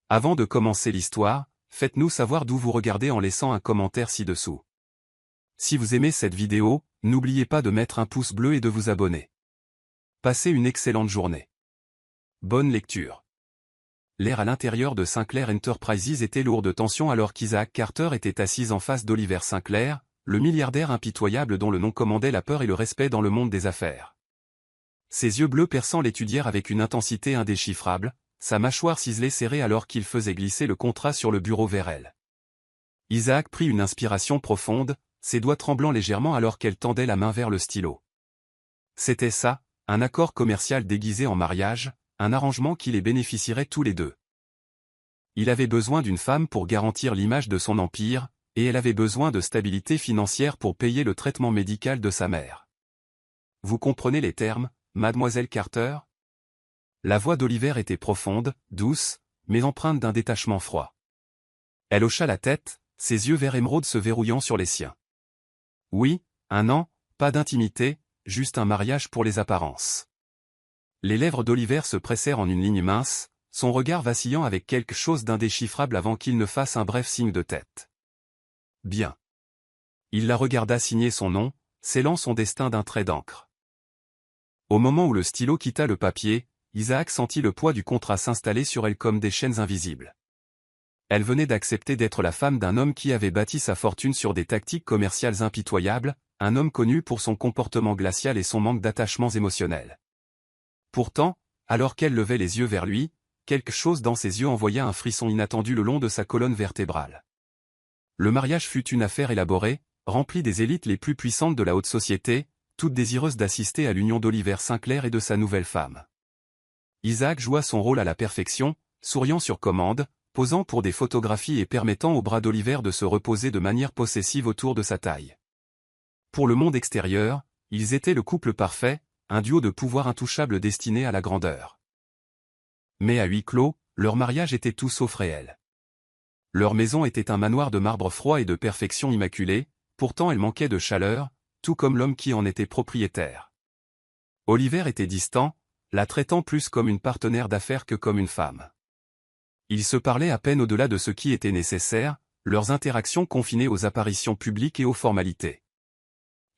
Avant de commencer l'histoire, faites-nous savoir d'où vous regardez en laissant un commentaire ci-dessous. Si vous aimez cette vidéo, n'oubliez pas de mettre un pouce bleu et de vous abonner. Passez une excellente journée. Bonne lecture. L'air à l'intérieur de Sinclair Enterprises était lourd de tension alors qu'Isaac Carter était assis en face d'Oliver Sinclair, le milliardaire impitoyable dont le nom commandait la peur et le respect dans le monde des affaires. Ses yeux bleus perçants l'étudièrent avec une intensité indéchiffrable, sa mâchoire ciselée serrée alors qu'il faisait glisser le contrat sur le bureau vers elle. Isaac prit une inspiration profonde, ses doigts tremblant légèrement alors qu'elle tendait la main vers le stylo. C'était ça, un accord commercial déguisé en mariage, un arrangement qui les bénéficierait tous les deux. Il avait besoin d'une femme pour garantir l'image de son empire, et elle avait besoin de stabilité financière pour payer le traitement médical de sa mère. Vous comprenez les termes, mademoiselle Carter? La voix d'Oliver était profonde, douce, mais empreinte d'un détachement froid. Elle hocha la tête, ses yeux vert émeraude se verrouillant sur les siens. Oui, un an, pas d'intimité, juste un mariage pour les apparences. Les lèvres d'Oliver se pressèrent en une ligne mince, son regard vacillant avec quelque chose d'indéchiffrable avant qu'il ne fasse un bref signe de tête. Bien. Il la regarda signer son nom, scellant son destin d'un trait d'encre. Au moment où le stylo quitta le papier, Isaac sentit le poids du contrat s'installer sur elle comme des chaînes invisibles. Elle venait d'accepter d'être la femme d'un homme qui avait bâti sa fortune sur des tactiques commerciales impitoyables, un homme connu pour son comportement glacial et son manque d'attachements émotionnels. Pourtant, alors qu'elle levait les yeux vers lui, quelque chose dans ses yeux envoya un frisson inattendu le long de sa colonne vertébrale. Le mariage fut une affaire élaborée, remplie des élites les plus puissantes de la haute société, toutes désireuses d'assister à l'union d'Oliver Sinclair et de sa nouvelle femme. Isaac joua son rôle à la perfection, souriant sur commande, posant pour des photographies et permettant au bras d'Oliver de se reposer de manière possessive autour de sa taille. Pour le monde extérieur, ils étaient le couple parfait, un duo de pouvoir intouchable destiné à la grandeur. Mais à huis clos, leur mariage était tout sauf réel. Leur maison était un manoir de marbre froid et de perfection immaculée, pourtant elle manquait de chaleur, tout comme l'homme qui en était propriétaire. Oliver était distant, la traitant plus comme une partenaire d'affaires que comme une femme. Ils se parlaient à peine au-delà de ce qui était nécessaire, leurs interactions confinées aux apparitions publiques et aux formalités.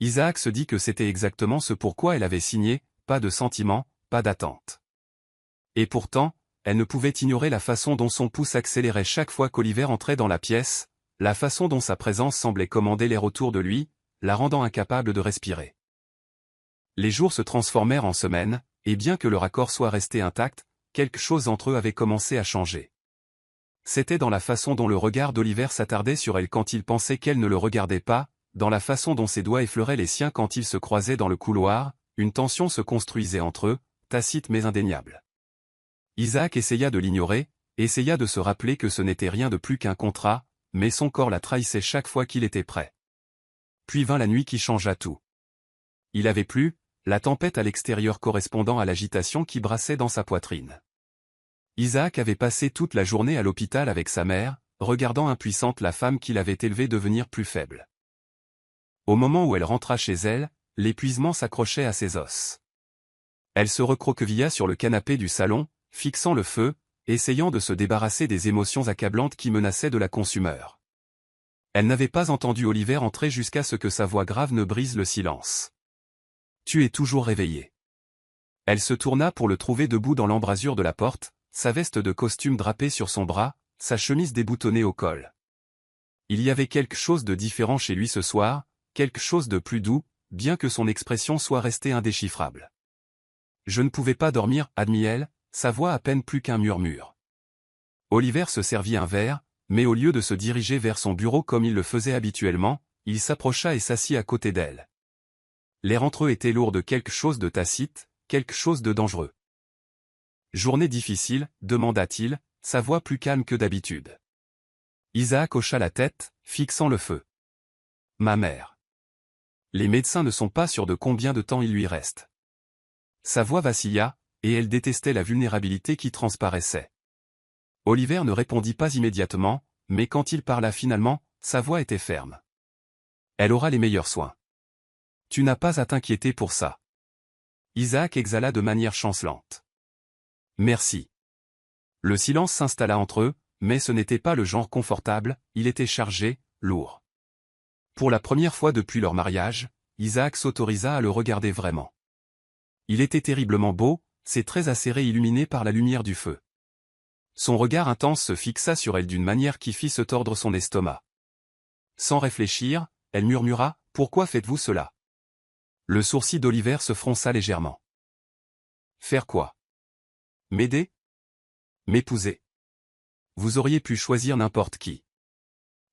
Isaac se dit que c'était exactement ce pourquoi elle avait signé, pas de sentiments, pas d'attente. Et pourtant, elle ne pouvait ignorer la façon dont son pouce accélérait chaque fois qu'Oliver entrait dans la pièce, la façon dont sa présence semblait commander l'air autour de lui, la rendant incapable de respirer. Les jours se transformèrent en semaines, et bien que leur accord soit resté intact, quelque chose entre eux avait commencé à changer. C'était dans la façon dont le regard d'Oliver s'attardait sur elle quand il pensait qu'elle ne le regardait pas, dans la façon dont ses doigts effleuraient les siens quand ils se croisaient dans le couloir, une tension se construisait entre eux, tacite mais indéniable. Isaac essaya de l'ignorer, essaya de se rappeler que ce n'était rien de plus qu'un contrat, mais son corps la trahissait chaque fois qu'il était prêt. Puis vint la nuit qui changea tout. Il avait plu, la tempête à l'extérieur correspondant à l'agitation qui brassait dans sa poitrine. Isaac avait passé toute la journée à l'hôpital avec sa mère, regardant impuissante la femme qu'il avait élevée devenir plus faible. Au moment où elle rentra chez elle, l'épuisement s'accrochait à ses os. Elle se recroquevilla sur le canapé du salon, fixant le feu, essayant de se débarrasser des émotions accablantes qui menaçaient de la consumer. Elle n'avait pas entendu Oliver entrer jusqu'à ce que sa voix grave ne brise le silence. « Tu es toujours réveillé. » Elle se tourna pour le trouver debout dans l'embrasure de la porte, sa veste de costume drapée sur son bras, sa chemise déboutonnée au col. Il y avait quelque chose de différent chez lui ce soir, quelque chose de plus doux, bien que son expression soit restée indéchiffrable. « Je ne pouvais pas dormir, admit-elle, sa voix à peine plus qu'un murmure. Oliver se servit un verre, mais au lieu de se diriger vers son bureau comme il le faisait habituellement, il s'approcha et s'assit à côté d'elle. L'air entre eux était lourd de quelque chose de tacite, quelque chose de dangereux. « Journée difficile, demanda-t-il, sa voix plus calme que d'habitude. Isaac hocha la tête, fixant le feu. « Ma mère. Les médecins ne sont pas sûrs de combien de temps il lui reste. » Sa voix vacilla, et elle détestait la vulnérabilité qui transparaissait. Oliver ne répondit pas immédiatement, mais quand il parla finalement, sa voix était ferme. « Elle aura les meilleurs soins. Tu n'as pas à t'inquiéter pour ça. » Isaac exhala de manière chancelante. « Merci. » Le silence s'installa entre eux, mais ce n'était pas le genre confortable, il était chargé, lourd. Pour la première fois depuis leur mariage, Isaac s'autorisa à le regarder vraiment. Il était terriblement beau, ses traits acérés illuminés par la lumière du feu. Son regard intense se fixa sur elle d'une manière qui fit se tordre son estomac. Sans réfléchir, elle murmura « Pourquoi faites-vous cela ?» Le sourcil d'Oliver se fronça légèrement. « Faire quoi ? M'aider ? M'épouser ? Vous auriez pu choisir n'importe qui. »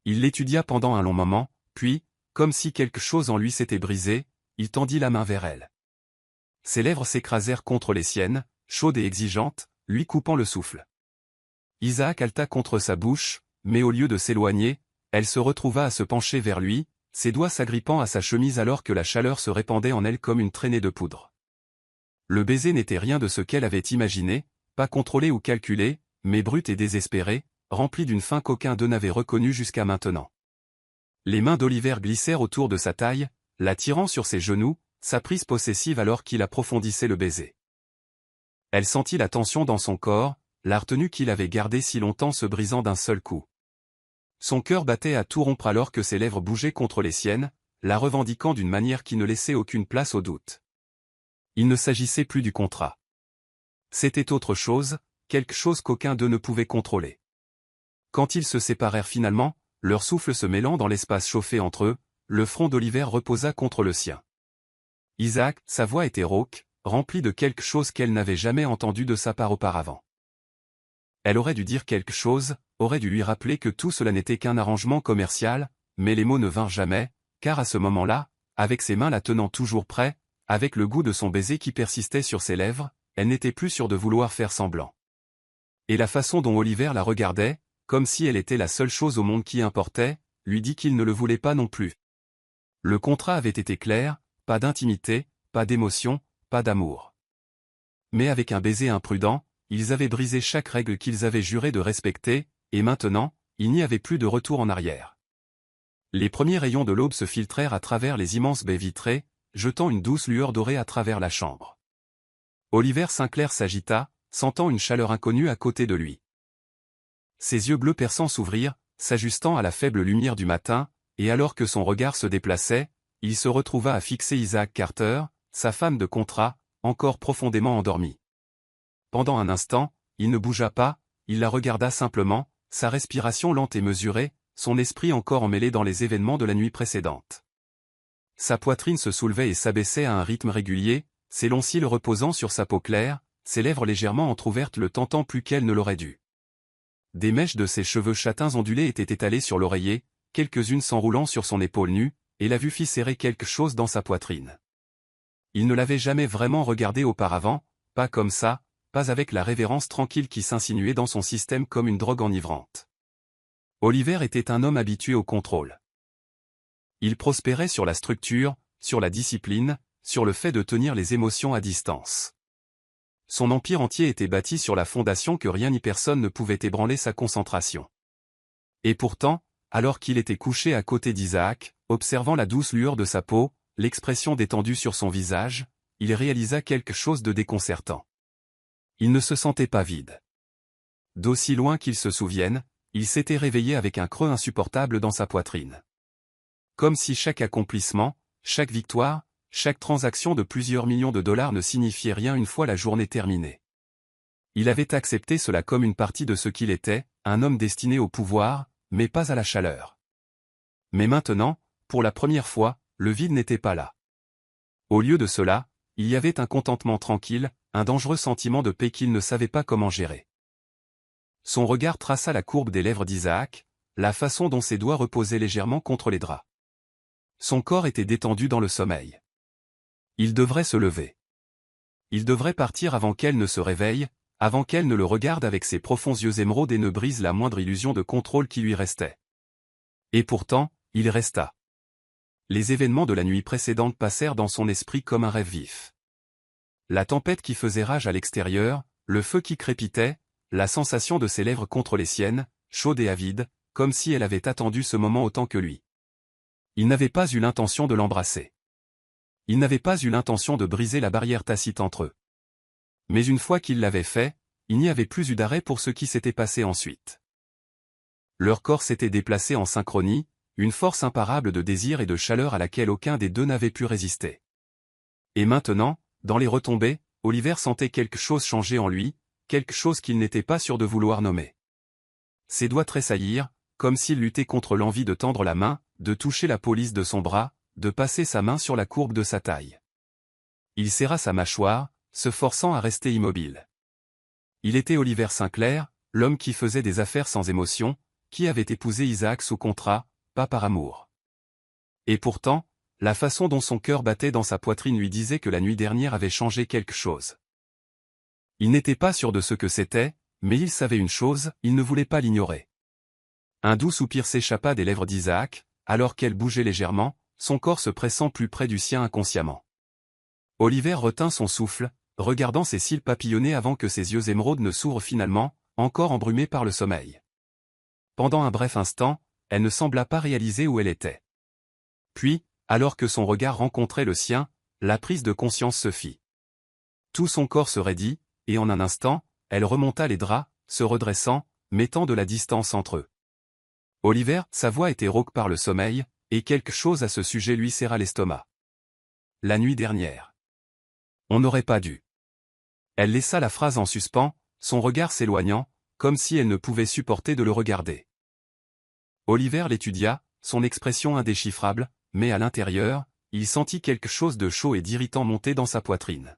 Il l'étudia pendant un long moment, puis, comme si quelque chose en lui s'était brisé, il tendit la main vers elle. Ses lèvres s'écrasèrent contre les siennes, chaudes et exigeantes, lui coupant le souffle. Isaac haleta contre sa bouche, mais au lieu de s'éloigner, elle se retrouva à se pencher vers lui, ses doigts s'agrippant à sa chemise alors que la chaleur se répandait en elle comme une traînée de poudre. Le baiser n'était rien de ce qu'elle avait imaginé, pas contrôlé ou calculé, mais brut et désespéré, rempli d'une faim qu'aucun d'eux n'avait reconnue jusqu'à maintenant. Les mains d'Oliver glissèrent autour de sa taille, l'attirant sur ses genoux, sa prise possessive alors qu'il approfondissait le baiser. Elle sentit la tension dans son corps, la retenue qu'il avait gardée si longtemps se brisant d'un seul coup. Son cœur battait à tout rompre alors que ses lèvres bougeaient contre les siennes, la revendiquant d'une manière qui ne laissait aucune place au doute. Il ne s'agissait plus du contrat. C'était autre chose, quelque chose qu'aucun d'eux ne pouvait contrôler. Quand ils se séparèrent finalement, leur souffle se mêlant dans l'espace chauffé entre eux, le front d'Oliver reposa contre le sien. Isaac, sa voix était rauque, remplie de quelque chose qu'elle n'avait jamais entendu de sa part auparavant. Elle aurait dû dire quelque chose, aurait dû lui rappeler que tout cela n'était qu'un arrangement commercial, mais les mots ne vinrent jamais, car à ce moment-là, avec ses mains la tenant toujours près, avec le goût de son baiser qui persistait sur ses lèvres, elle n'était plus sûre de vouloir faire semblant. Et la façon dont Oliver la regardait, comme si elle était la seule chose au monde qui importait, lui dit qu'il ne le voulait pas non plus. Le contrat avait été clair, pas d'intimité, pas d'émotion, pas d'amour. Mais avec un baiser imprudent, ils avaient brisé chaque règle qu'ils avaient juré de respecter, et maintenant, il n'y avait plus de retour en arrière. Les premiers rayons de l'aube se filtrèrent à travers les immenses baies vitrées, jetant une douce lueur dorée à travers la chambre. Oliver Sinclair s'agita, sentant une chaleur inconnue à côté de lui. Ses yeux bleus perçants s'ouvrirent, s'ajustant à la faible lumière du matin, et alors que son regard se déplaçait, il se retrouva à fixer Isaac Carter, sa femme de contrat, encore profondément endormie. Pendant un instant, il ne bougea pas, il la regarda simplement, sa respiration lente et mesurée, son esprit encore emmêlé dans les événements de la nuit précédente. Sa poitrine se soulevait et s'abaissait à un rythme régulier, ses longs cils reposant sur sa peau claire, ses lèvres légèrement entr'ouvertes le tentant plus qu'elle ne l'aurait dû. Des mèches de ses cheveux châtains ondulés étaient étalées sur l'oreiller, quelques-unes s'enroulant sur son épaule nue, et la vue fit serrer quelque chose dans sa poitrine. Il ne l'avait jamais vraiment regardée auparavant, pas comme ça, pas avec la révérence tranquille qui s'insinuait dans son système comme une drogue enivrante. Oliver était un homme habitué au contrôle. Il prospérait sur la structure, sur la discipline, sur le fait de tenir les émotions à distance. Son empire entier était bâti sur la fondation que rien ni personne ne pouvait ébranler sa concentration. Et pourtant, alors qu'il était couché à côté d'Isaac, observant la douce lueur de sa peau, l'expression détendue sur son visage, il réalisa quelque chose de déconcertant. Il ne se sentait pas vide. D'aussi loin qu'il se souvienne, il s'était réveillé avec un creux insupportable dans sa poitrine. Comme si chaque accomplissement, chaque victoire, chaque transaction de plusieurs millions de dollars ne signifiait rien une fois la journée terminée. Il avait accepté cela comme une partie de ce qu'il était, un homme destiné au pouvoir, mais pas à la chaleur. Mais maintenant, pour la première fois, le vide n'était pas là. Au lieu de cela, il y avait un contentement tranquille, un dangereux sentiment de paix qu'il ne savait pas comment gérer. Son regard traça la courbe des lèvres d'Isaac, la façon dont ses doigts reposaient légèrement contre les draps. Son corps était détendu dans le sommeil. Il devrait se lever. Il devrait partir avant qu'elle ne se réveille, avant qu'elle ne le regarde avec ses profonds yeux émeraudes et ne brise la moindre illusion de contrôle qui lui restait. Et pourtant, il resta. Les événements de la nuit précédente passèrent dans son esprit comme un rêve vif. La tempête qui faisait rage à l'extérieur, le feu qui crépitait, la sensation de ses lèvres contre les siennes, chaudes et avides, comme si elle avait attendu ce moment autant que lui. Il n'avait pas eu l'intention de l'embrasser. Il n'avait pas eu l'intention de briser la barrière tacite entre eux. Mais une fois qu'il l'avait fait, il n'y avait plus eu d'arrêt pour ce qui s'était passé ensuite. Leur corps s'était déplacé en synchronie, une force imparable de désir et de chaleur à laquelle aucun des deux n'avait pu résister. Et maintenant, dans les retombées, Oliver sentait quelque chose changer en lui, quelque chose qu'il n'était pas sûr de vouloir nommer. Ses doigts tressaillirent, comme s'il luttait contre l'envie de tendre la main, de toucher la police de son bras, de passer sa main sur la courbe de sa taille. Il serra sa mâchoire, se forçant à rester immobile. Il était Oliver Sinclair, l'homme qui faisait des affaires sans émotion, qui avait épousé Isaac sous contrat, pas par amour. Et pourtant, la façon dont son cœur battait dans sa poitrine lui disait que la nuit dernière avait changé quelque chose. Il n'était pas sûr de ce que c'était, mais il savait une chose, il ne voulait pas l'ignorer. Un doux soupir s'échappa des lèvres d'Isaac, alors qu'elle bougeait légèrement, son corps se pressant plus près du sien inconsciemment. Oliver retint son souffle, regardant ses cils papillonner avant que ses yeux émeraudes ne s'ouvrent finalement, encore embrumés par le sommeil. Pendant un bref instant, elle ne sembla pas réaliser où elle était. Puis, alors que son regard rencontrait le sien, la prise de conscience se fit. Tout son corps se raidit, et en un instant, elle remonta les draps, se redressant, mettant de la distance entre eux. Oliver, sa voix était rauque par le sommeil, et quelque chose à ce sujet lui serra l'estomac. La nuit dernière. On n'aurait pas dû. Elle laissa la phrase en suspens, son regard s'éloignant, comme si elle ne pouvait supporter de le regarder. Oliver l'étudia, son expression indéchiffrable, mais à l'intérieur, il sentit quelque chose de chaud et d'irritant monter dans sa poitrine.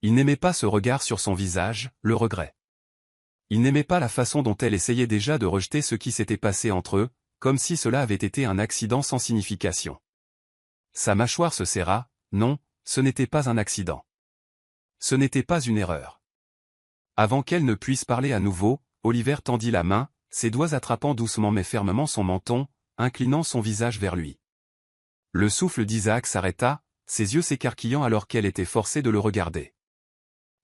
Il n'aimait pas ce regard sur son visage, le regret. Il n'aimait pas la façon dont elle essayait déjà de rejeter ce qui s'était passé entre eux, comme si cela avait été un accident sans signification. Sa mâchoire se serra, non, ce n'était pas un accident. Ce n'était pas une erreur. Avant qu'elle ne puisse parler à nouveau, Oliver tendit la main, ses doigts attrapant doucement mais fermement son menton, inclinant son visage vers lui. Le souffle d'Isaac s'arrêta, ses yeux s'écarquillant alors qu'elle était forcée de le regarder.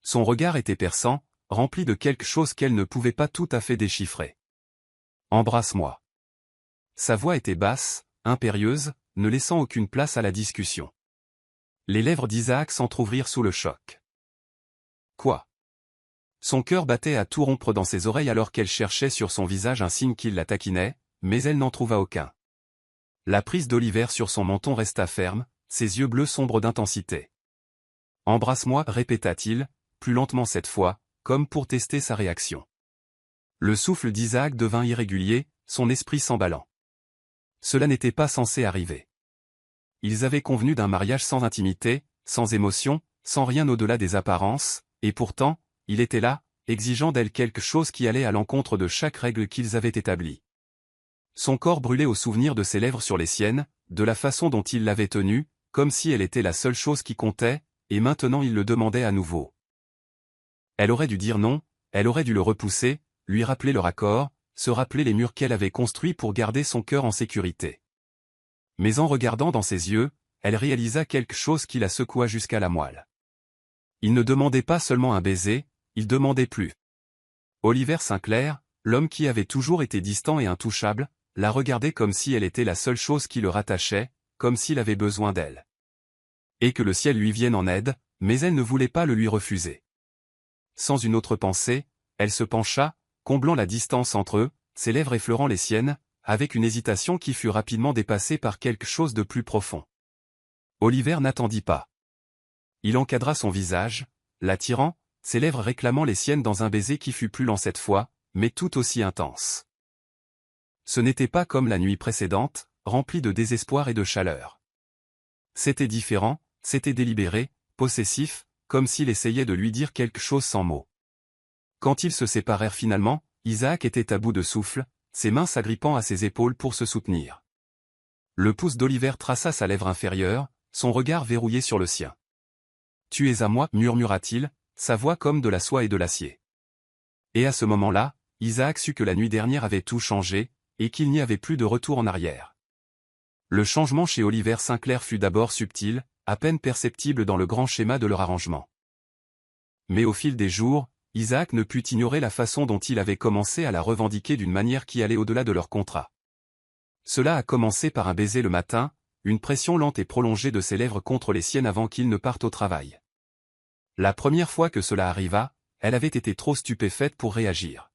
Son regard était perçant, rempli de quelque chose qu'elle ne pouvait pas tout à fait déchiffrer. « Embrasse-moi. » Sa voix était basse, impérieuse, ne laissant aucune place à la discussion. Les lèvres d'Isaac s'entr'ouvrirent sous le choc. Quoi? Son cœur battait à tout rompre dans ses oreilles alors qu'elle cherchait sur son visage un signe qu'il la taquinait, mais elle n'en trouva aucun. La prise d'Oliver sur son menton resta ferme, ses yeux bleus sombres d'intensité. « Embrasse-moi, répéta-t-il, plus lentement cette fois, comme pour tester sa réaction. Le souffle d'Isaac devint irrégulier, son esprit s'emballant. Cela n'était pas censé arriver. Ils avaient convenu d'un mariage sans intimité, sans émotion, sans rien au-delà des apparences, et pourtant, il était là, exigeant d'elle quelque chose qui allait à l'encontre de chaque règle qu'ils avaient établie. Son corps brûlait au souvenir de ses lèvres sur les siennes, de la façon dont il l'avait tenue, comme si elle était la seule chose qui comptait, et maintenant il le demandait à nouveau. Elle aurait dû dire non, elle aurait dû le repousser, lui rappeler leur accord, se rappeler les murs qu'elle avait construits pour garder son cœur en sécurité. Mais en regardant dans ses yeux, elle réalisa quelque chose qui la secoua jusqu'à la moelle. Il ne demandait pas seulement un baiser, il demandait plus. Oliver Sinclair, l'homme qui avait toujours été distant et intouchable, la regardait comme si elle était la seule chose qui le rattachait, comme s'il avait besoin d'elle. Et que le ciel lui vienne en aide, mais elle ne voulait pas le lui refuser. Sans une autre pensée, elle se pencha, comblant la distance entre eux, ses lèvres effleurant les siennes, avec une hésitation qui fut rapidement dépassée par quelque chose de plus profond. Oliver n'attendit pas. Il encadra son visage, l'attirant, ses lèvres réclamant les siennes dans un baiser qui fut plus lent cette fois, mais tout aussi intense. Ce n'était pas comme la nuit précédente, rempli de désespoir et de chaleur. C'était différent, c'était délibéré, possessif, comme s'il essayait de lui dire quelque chose sans mots. Quand ils se séparèrent finalement, Isaac était à bout de souffle, ses mains s'agrippant à ses épaules pour se soutenir. Le pouce d'Oliver traça sa lèvre inférieure, son regard verrouillé sur le sien. « Tu es à moi, murmura-t-il, sa voix comme de la soie et de l'acier. Et à ce moment-là, Isaac sut que la nuit dernière avait tout changé, et qu'il n'y avait plus de retour en arrière. Le changement chez Oliver Sinclair fut d'abord subtil, à peine perceptible dans le grand schéma de leur arrangement. Mais au fil des jours, Isaac ne put ignorer la façon dont il avait commencé à la revendiquer d'une manière qui allait au-delà de leur contrat. Cela a commencé par un baiser le matin, une pression lente et prolongée de ses lèvres contre les siennes avant qu'il ne parte au travail. La première fois que cela arriva, elle avait été trop stupéfaite pour réagir.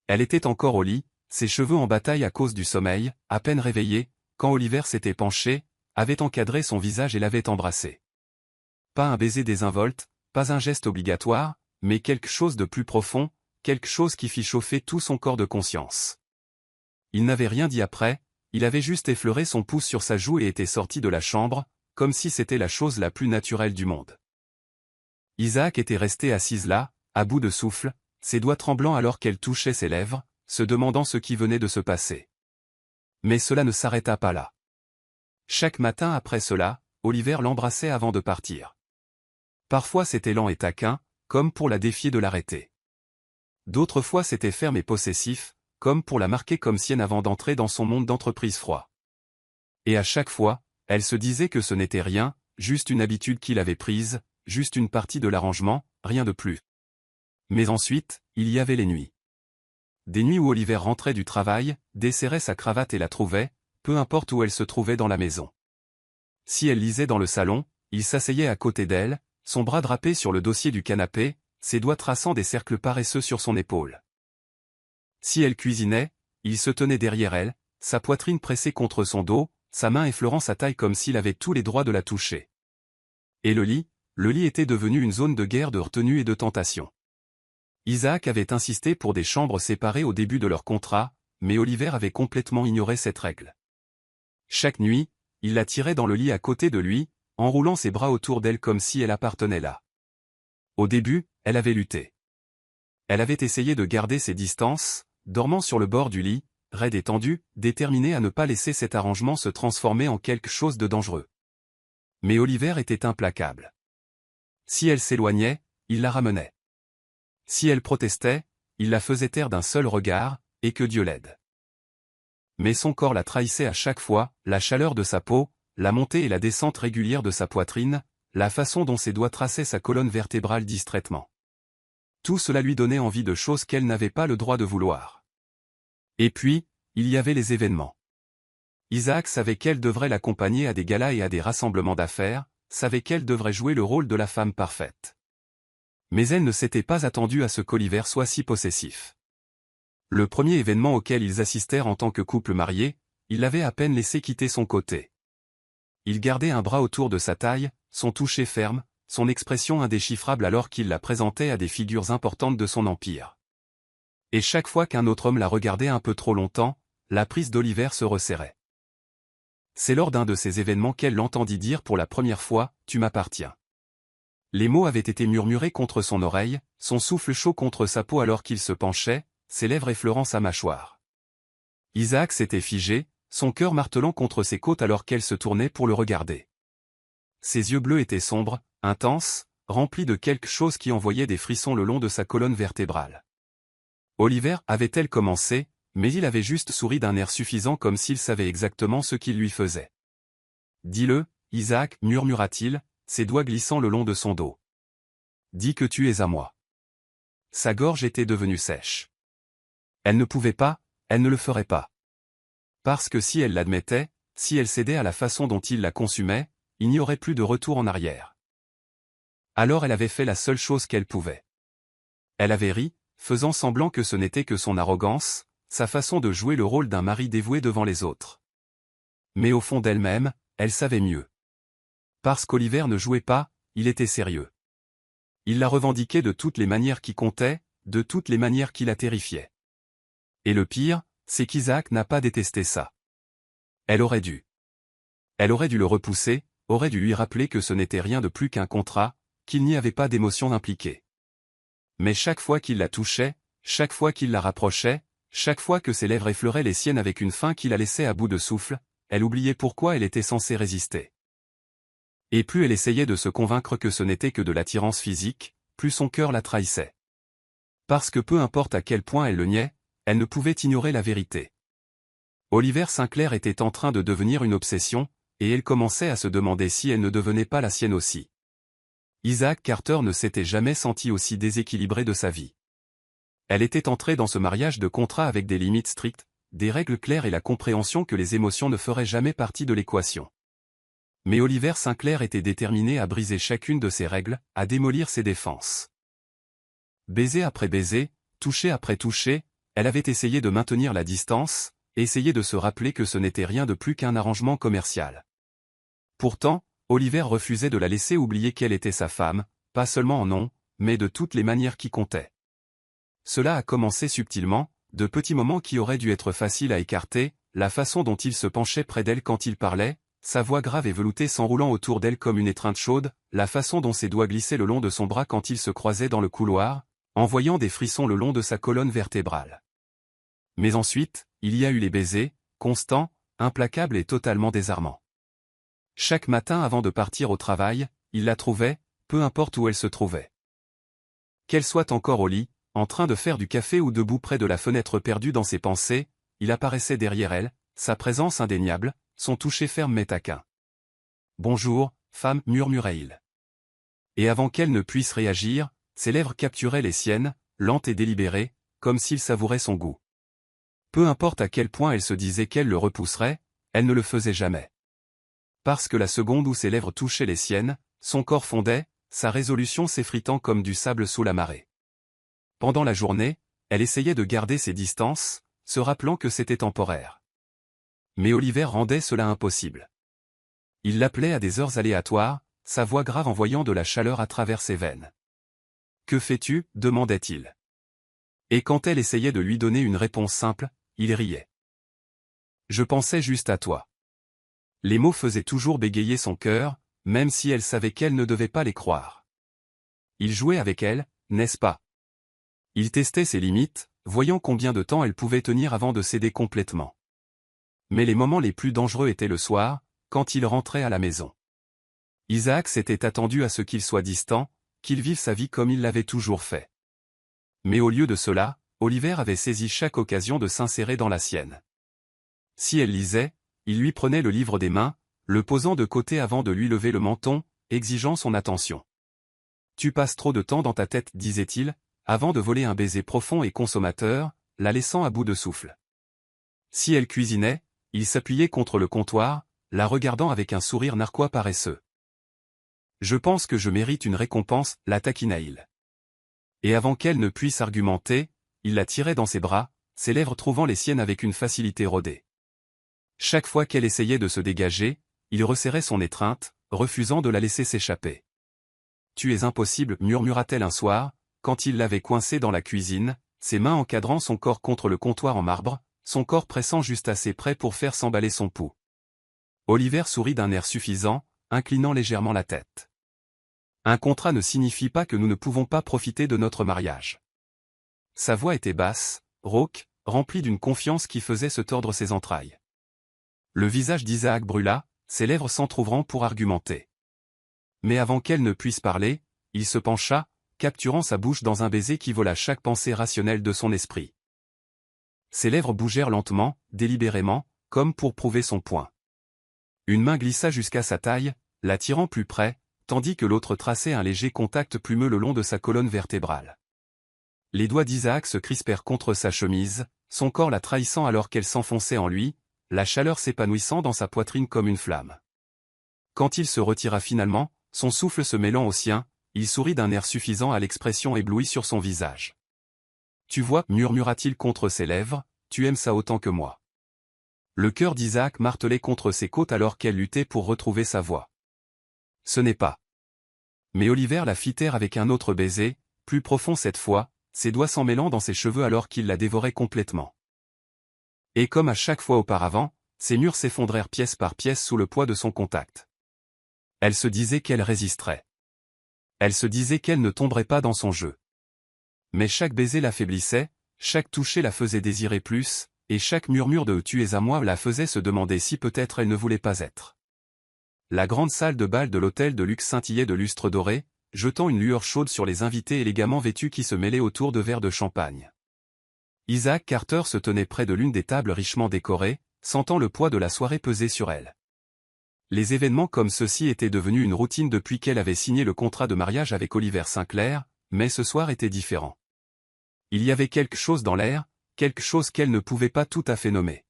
Elle était encore au lit, ses cheveux en bataille à cause du sommeil, à peine réveillée, quand Oliver s'était penché, avait encadré son visage et l'avait embrassée. Pas un baiser désinvolte, pas un geste obligatoire, mais quelque chose de plus profond, quelque chose qui fit chauffer tout son corps de conscience. Il n'avait rien dit après, il avait juste effleuré son pouce sur sa joue et était sorti de la chambre, comme si c'était la chose la plus naturelle du monde. Isaac était restée assise là, à bout de souffle, ses doigts tremblants alors qu'elle touchait ses lèvres, se demandant ce qui venait de se passer. Mais cela ne s'arrêta pas là. Chaque matin après cela, Oliver l'embrassait avant de partir. Parfois c'était lent et taquin, comme pour la défier de l'arrêter. D'autres fois c'était ferme et possessif, comme pour la marquer comme sienne avant d'entrer dans son monde d'entreprise froid. Et à chaque fois, elle se disait que ce n'était rien, juste une habitude qu'il avait prise, juste une partie de l'arrangement, rien de plus. Mais ensuite, il y avait les nuits. Des nuits où Oliver rentrait du travail, desserrait sa cravate et la trouvait, peu importe où elle se trouvait dans la maison. Si elle lisait dans le salon, il s'asseyait à côté d'elle, son bras drapé sur le dossier du canapé, ses doigts traçant des cercles paresseux sur son épaule. Si elle cuisinait, il se tenait derrière elle, sa poitrine pressée contre son dos, sa main effleurant sa taille comme s'il avait tous les droits de la toucher. Et le lit était devenu une zone de guerre de retenue et de tentation. Isaac avait insisté pour des chambres séparées au début de leur contrat, mais Oliver avait complètement ignoré cette règle. Chaque nuit, il la tirait dans le lit à côté de lui, enroulant ses bras autour d'elle comme si elle appartenait là. Au début, elle avait lutté. Elle avait essayé de garder ses distances, dormant sur le bord du lit, raide et tendue, déterminée à ne pas laisser cet arrangement se transformer en quelque chose de dangereux. Mais Oliver était implacable. Si elle s'éloignait, il la ramenait. Si elle protestait, il la faisait taire d'un seul regard, et que Dieu l'aide. Mais son corps la trahissait à chaque fois, la chaleur de sa peau, la montée et la descente régulière de sa poitrine, la façon dont ses doigts traçaient sa colonne vertébrale distraitement. Tout cela lui donnait envie de choses qu'elle n'avait pas le droit de vouloir. Et puis, il y avait les événements. Isaac savait qu'elle devrait l'accompagner à des galas et à des rassemblements d'affaires, savait qu'elle devrait jouer le rôle de la femme parfaite. Mais elle ne s'était pas attendue à ce qu'Oliver soit si possessif. Le premier événement auquel ils assistèrent en tant que couple marié, il l'avait à peine laissé quitter son côté. Il gardait un bras autour de sa taille, son toucher ferme, son expression indéchiffrable alors qu'il la présentait à des figures importantes de son empire. Et chaque fois qu'un autre homme la regardait un peu trop longtemps, la prise d'Oliver se resserrait. C'est lors d'un de ces événements qu'elle l'entendit dire pour la première fois « Tu m'appartiens ». Les mots avaient été murmurés contre son oreille, son souffle chaud contre sa peau alors qu'il se penchait, ses lèvres effleurant sa mâchoire. Isaac s'était figé, son cœur martelant contre ses côtes alors qu'elle se tournait pour le regarder. Ses yeux bleus étaient sombres, intenses, remplis de quelque chose qui envoyait des frissons le long de sa colonne vertébrale. Oliver avait-elle commencé, mais il avait juste souri d'un air suffisant comme s'il savait exactement ce qu'il lui faisait. « Dis-le, Isaac, murmura-t-il, ses doigts glissant le long de son dos. Dis que tu es à moi. » Sa gorge était devenue sèche. Elle ne pouvait pas, elle ne le ferait pas. Parce que si elle l'admettait, si elle cédait à la façon dont il la consumait, il n'y aurait plus de retour en arrière. Alors elle avait fait la seule chose qu'elle pouvait. Elle avait ri, faisant semblant que ce n'était que son arrogance, sa façon de jouer le rôle d'un mari dévoué devant les autres. Mais au fond d'elle-même, elle savait mieux. Parce qu'Oliver ne jouait pas, il était sérieux. Il la revendiquait de toutes les manières qui comptaient, de toutes les manières qui la terrifiaient. Et le pire, c'est qu'Isaac n'a pas détesté ça. Elle aurait dû. Elle aurait dû le repousser, aurait dû lui rappeler que ce n'était rien de plus qu'un contrat, qu'il n'y avait pas d'émotion impliquée. Mais chaque fois qu'il la touchait, chaque fois qu'il la rapprochait, chaque fois que ses lèvres effleuraient les siennes avec une faim qui la laissait à bout de souffle, elle oubliait pourquoi elle était censée résister. Et plus elle essayait de se convaincre que ce n'était que de l'attirance physique, plus son cœur la trahissait. Parce que peu importe à quel point elle le niait, elle ne pouvait ignorer la vérité. Oliver Sinclair était en train de devenir une obsession, et elle commençait à se demander si elle ne devenait pas la sienne aussi. Isaac Carter ne s'était jamais senti aussi déséquilibré de sa vie. Elle était entrée dans ce mariage de contrat avec des limites strictes, des règles claires et la compréhension que les émotions ne feraient jamais partie de l'équation. Mais Oliver Sinclair était déterminé à briser chacune de ces règles, à démolir ses défenses. baiser après baiser, toucher après toucher, elle avait essayé de maintenir la distance, essayé de se rappeler que ce n'était rien de plus qu'un arrangement commercial. Pourtant, Oliver refusait de la laisser oublier qu'elle était sa femme, pas seulement en nom, mais de toutes les manières qui comptaient. Cela a commencé subtilement, de petits moments qui auraient dû être faciles à écarter, la façon dont il se penchait près d'elle quand il parlait, sa voix grave et veloutée s'enroulant autour d'elle comme une étreinte chaude, la façon dont ses doigts glissaient le long de son bras quand ils se croisaient dans le couloir, envoyant des frissons le long de sa colonne vertébrale. Mais ensuite, il y a eu les baisers, constants, implacables et totalement désarmants. Chaque matin avant de partir au travail, il la trouvait, peu importe où elle se trouvait. Qu'elle soit encore au lit, en train de faire du café ou debout près de la fenêtre perdue dans ses pensées, il apparaissait derrière elle, sa présence indéniable, son toucher ferme mais taquin. « Bonjour, femme, murmurait-il. Et avant qu'elle ne puisse réagir, ses lèvres capturaient les siennes, lentes et délibérées, comme s'il savourait son goût. Peu importe à quel point elle se disait qu'elle le repousserait, elle ne le faisait jamais. Parce que la seconde où ses lèvres touchaient les siennes, son corps fondait, sa résolution s'effritant comme du sable sous la marée. Pendant la journée, elle essayait de garder ses distances, se rappelant que c'était temporaire. Mais Oliver rendait cela impossible. Il l'appelait à des heures aléatoires, sa voix grave envoyant de la chaleur à travers ses veines. « Que fais-tu » demandait-il. Et quand elle essayait de lui donner une réponse simple, il riait. « Je pensais juste à toi. » Les mots faisaient toujours bégayer son cœur, même si elle savait qu'elle ne devait pas les croire. Il jouait avec elle, n'est-ce pas? Il testait ses limites, voyant combien de temps elle pouvait tenir avant de céder complètement. Mais les moments les plus dangereux étaient le soir, quand il rentrait à la maison. Isaac s'était attendu à ce qu'il soit distant, qu'il vive sa vie comme il l'avait toujours fait. Mais au lieu de cela, Oliver avait saisi chaque occasion de s'insérer dans la sienne. Si elle lisait, il lui prenait le livre des mains, le posant de côté avant de lui lever le menton, exigeant son attention. « Tu passes trop de temps dans ta tête, disait-il, avant de voler un baiser profond et consommateur, la laissant à bout de souffle. Si elle cuisinait, il s'appuyait contre le comptoir, la regardant avec un sourire narquois paresseux. « Je pense que je mérite une récompense, la taquina-t-il. » Et avant qu'elle ne puisse argumenter, il la tirait dans ses bras, ses lèvres trouvant les siennes avec une facilité rodée. Chaque fois qu'elle essayait de se dégager, il resserrait son étreinte, refusant de la laisser s'échapper. « Tu es impossible, murmura-t-elle un soir, quand il l'avait coincée dans la cuisine, ses mains encadrant son corps contre le comptoir en marbre, son corps pressant juste assez près pour faire s'emballer son pouls. Oliver sourit d'un air suffisant, inclinant légèrement la tête. Un contrat ne signifie pas que nous ne pouvons pas profiter de notre mariage. Sa voix était basse, rauque, remplie d'une confiance qui faisait se tordre ses entrailles. Le visage d'Isaac brûla, ses lèvres s'entr'ouvrant pour argumenter. Mais avant qu'elle ne puisse parler, il se pencha, capturant sa bouche dans un baiser qui vola chaque pensée rationnelle de son esprit. Ses lèvres bougèrent lentement, délibérément, comme pour prouver son point. Une main glissa jusqu'à sa taille, l'attirant plus près, tandis que l'autre traçait un léger contact plumeux le long de sa colonne vertébrale. Les doigts d'Isaac se crispèrent contre sa chemise, son corps la trahissant alors qu'elle s'enfonçait en lui, la chaleur s'épanouissant dans sa poitrine comme une flamme. Quand il se retira finalement, son souffle se mêlant au sien, il sourit d'un air suffisant à l'expression éblouie sur son visage. « Tu vois, murmura-t-il contre ses lèvres, tu aimes ça autant que moi. » Le cœur d'Isaac martelait contre ses côtes alors qu'elle luttait pour retrouver sa voix. « Ce n'est pas. » Mais Oliver la fit taire avec un autre baiser, plus profond cette fois, ses doigts s'en mêlant dans ses cheveux alors qu'il la dévorait complètement. Et comme à chaque fois auparavant, ses murs s'effondrèrent pièce par pièce sous le poids de son contact. Elle se disait qu'elle résisterait. Elle se disait qu'elle ne tomberait pas dans son jeu. Mais chaque baiser l'affaiblissait, chaque toucher la faisait désirer plus, et chaque murmure de « tu es à moi » la faisait se demander si peut-être elle ne voulait pas être. La grande salle de bal de l'hôtel de luxe scintillait de lustres dorés, jetant une lueur chaude sur les invités élégamment vêtus qui se mêlaient autour de verres de champagne. Isaac Carter se tenait près de l'une des tables richement décorées, sentant le poids de la soirée peser sur elle. Les événements comme ceux-ci étaient devenus une routine depuis qu'elle avait signé le contrat de mariage avec Oliver Sinclair, mais ce soir était différent. Il y avait quelque chose dans l'air, quelque chose qu'elle ne pouvait pas tout à fait nommer.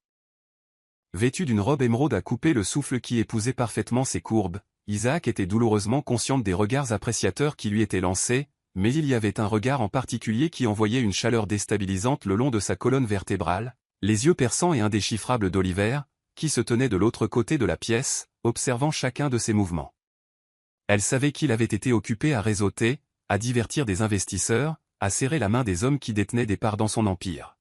Vêtu d'une robe émeraude à couper le souffle qui épousait parfaitement ses courbes, Isaac était douloureusement consciente des regards appréciateurs qui lui étaient lancés, mais il y avait un regard en particulier qui envoyait une chaleur déstabilisante le long de sa colonne vertébrale, les yeux perçants et indéchiffrables d'Oliver, qui se tenait de l'autre côté de la pièce, observant chacun de ses mouvements. Elle savait qu'il avait été occupé à réseauter, à divertir des investisseurs, à serrer la main des hommes qui détenaient des parts dans son empire.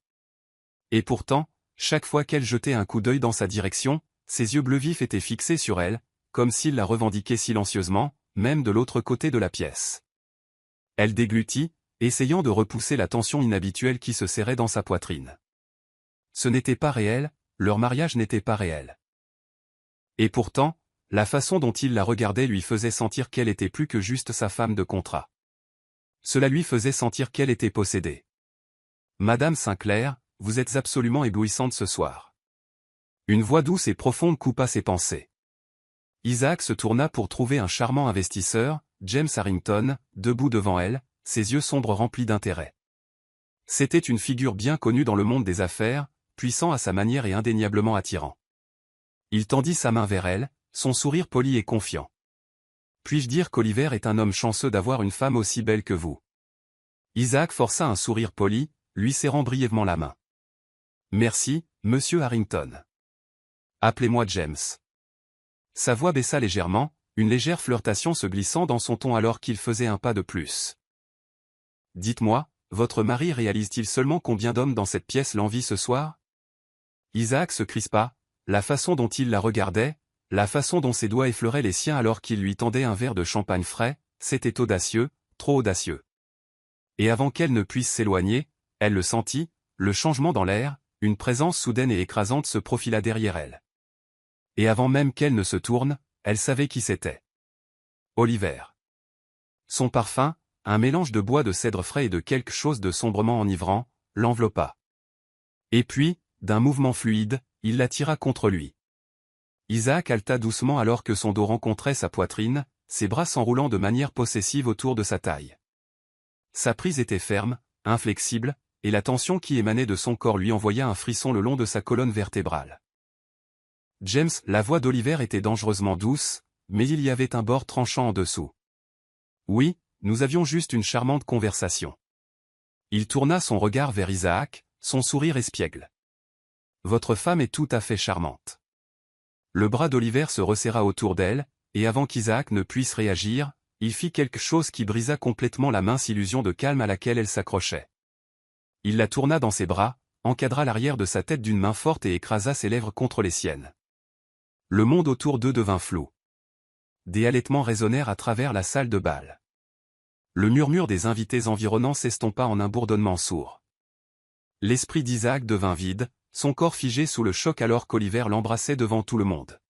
Et pourtant, chaque fois qu'elle jetait un coup d'œil dans sa direction, ses yeux bleus vifs étaient fixés sur elle, comme s'il la revendiquait silencieusement, même de l'autre côté de la pièce. Elle déglutit, essayant de repousser la tension inhabituelle qui se serrait dans sa poitrine. Ce n'était pas réel, leur mariage n'était pas réel. Et pourtant, la façon dont il la regardait lui faisait sentir qu'elle était plus que juste sa femme de contrat. Cela lui faisait sentir qu'elle était possédée. « Madame Sinclair, vous êtes absolument éblouissante ce soir. » Une voix douce et profonde coupa ses pensées. Isaac se tourna pour trouver un charmant investisseur, James Harrington, debout devant elle, ses yeux sombres remplis d'intérêt. C'était une figure bien connue dans le monde des affaires, puissant à sa manière et indéniablement attirant. Il tendit sa main vers elle, son sourire poli et confiant. « Puis-je dire qu'Oliver est un homme chanceux d'avoir une femme aussi belle que vous ?» Isaac força un sourire poli, lui serrant brièvement la main. « Merci, monsieur Harrington. Appelez-moi James. » Sa voix baissa légèrement, une légère flirtation se glissant dans son ton alors qu'il faisait un pas de plus. « Dites-moi, votre mari réalise-t-il seulement combien d'hommes dans cette pièce l'envient ce soir ?» Isaac se crispa, la façon dont il la regardait, la façon dont ses doigts effleuraient les siens alors qu'il lui tendait un verre de champagne frais, c'était audacieux, trop audacieux. Et avant qu'elle ne puisse s'éloigner, elle le sentit, le changement dans l'air, une présence soudaine et écrasante se profila derrière elle. Et avant même qu'elle ne se tourne, elle savait qui c'était. Oliver. Son parfum, un mélange de bois de cèdre frais et de quelque chose de sombrement enivrant, l'enveloppa. Et puis, d'un mouvement fluide, il l'attira contre lui. Isaac haleta doucement alors que son dos rencontrait sa poitrine, ses bras s'enroulant de manière possessive autour de sa taille. Sa prise était ferme, inflexible, et la tension qui émanait de son corps lui envoya un frisson le long de sa colonne vertébrale. James, la voix d'Oliver était dangereusement douce, mais il y avait un bord tranchant en dessous. Oui, nous avions juste une charmante conversation. Il tourna son regard vers Isaac, son sourire espiègle. Votre femme est tout à fait charmante. Le bras d'Oliver se resserra autour d'elle, et avant qu'Isaac ne puisse réagir, il fit quelque chose qui brisa complètement la mince illusion de calme à laquelle elle s'accrochait. Il la tourna dans ses bras, encadra l'arrière de sa tête d'une main forte et écrasa ses lèvres contre les siennes. Le monde autour d'eux devint flou. Des halètements résonnèrent à travers la salle de bal. Le murmure des invités environnants s'estompa en un bourdonnement sourd. L'esprit d'Isaac devint vide, son corps figé sous le choc alors qu'Oliver l'embrassait devant tout le monde.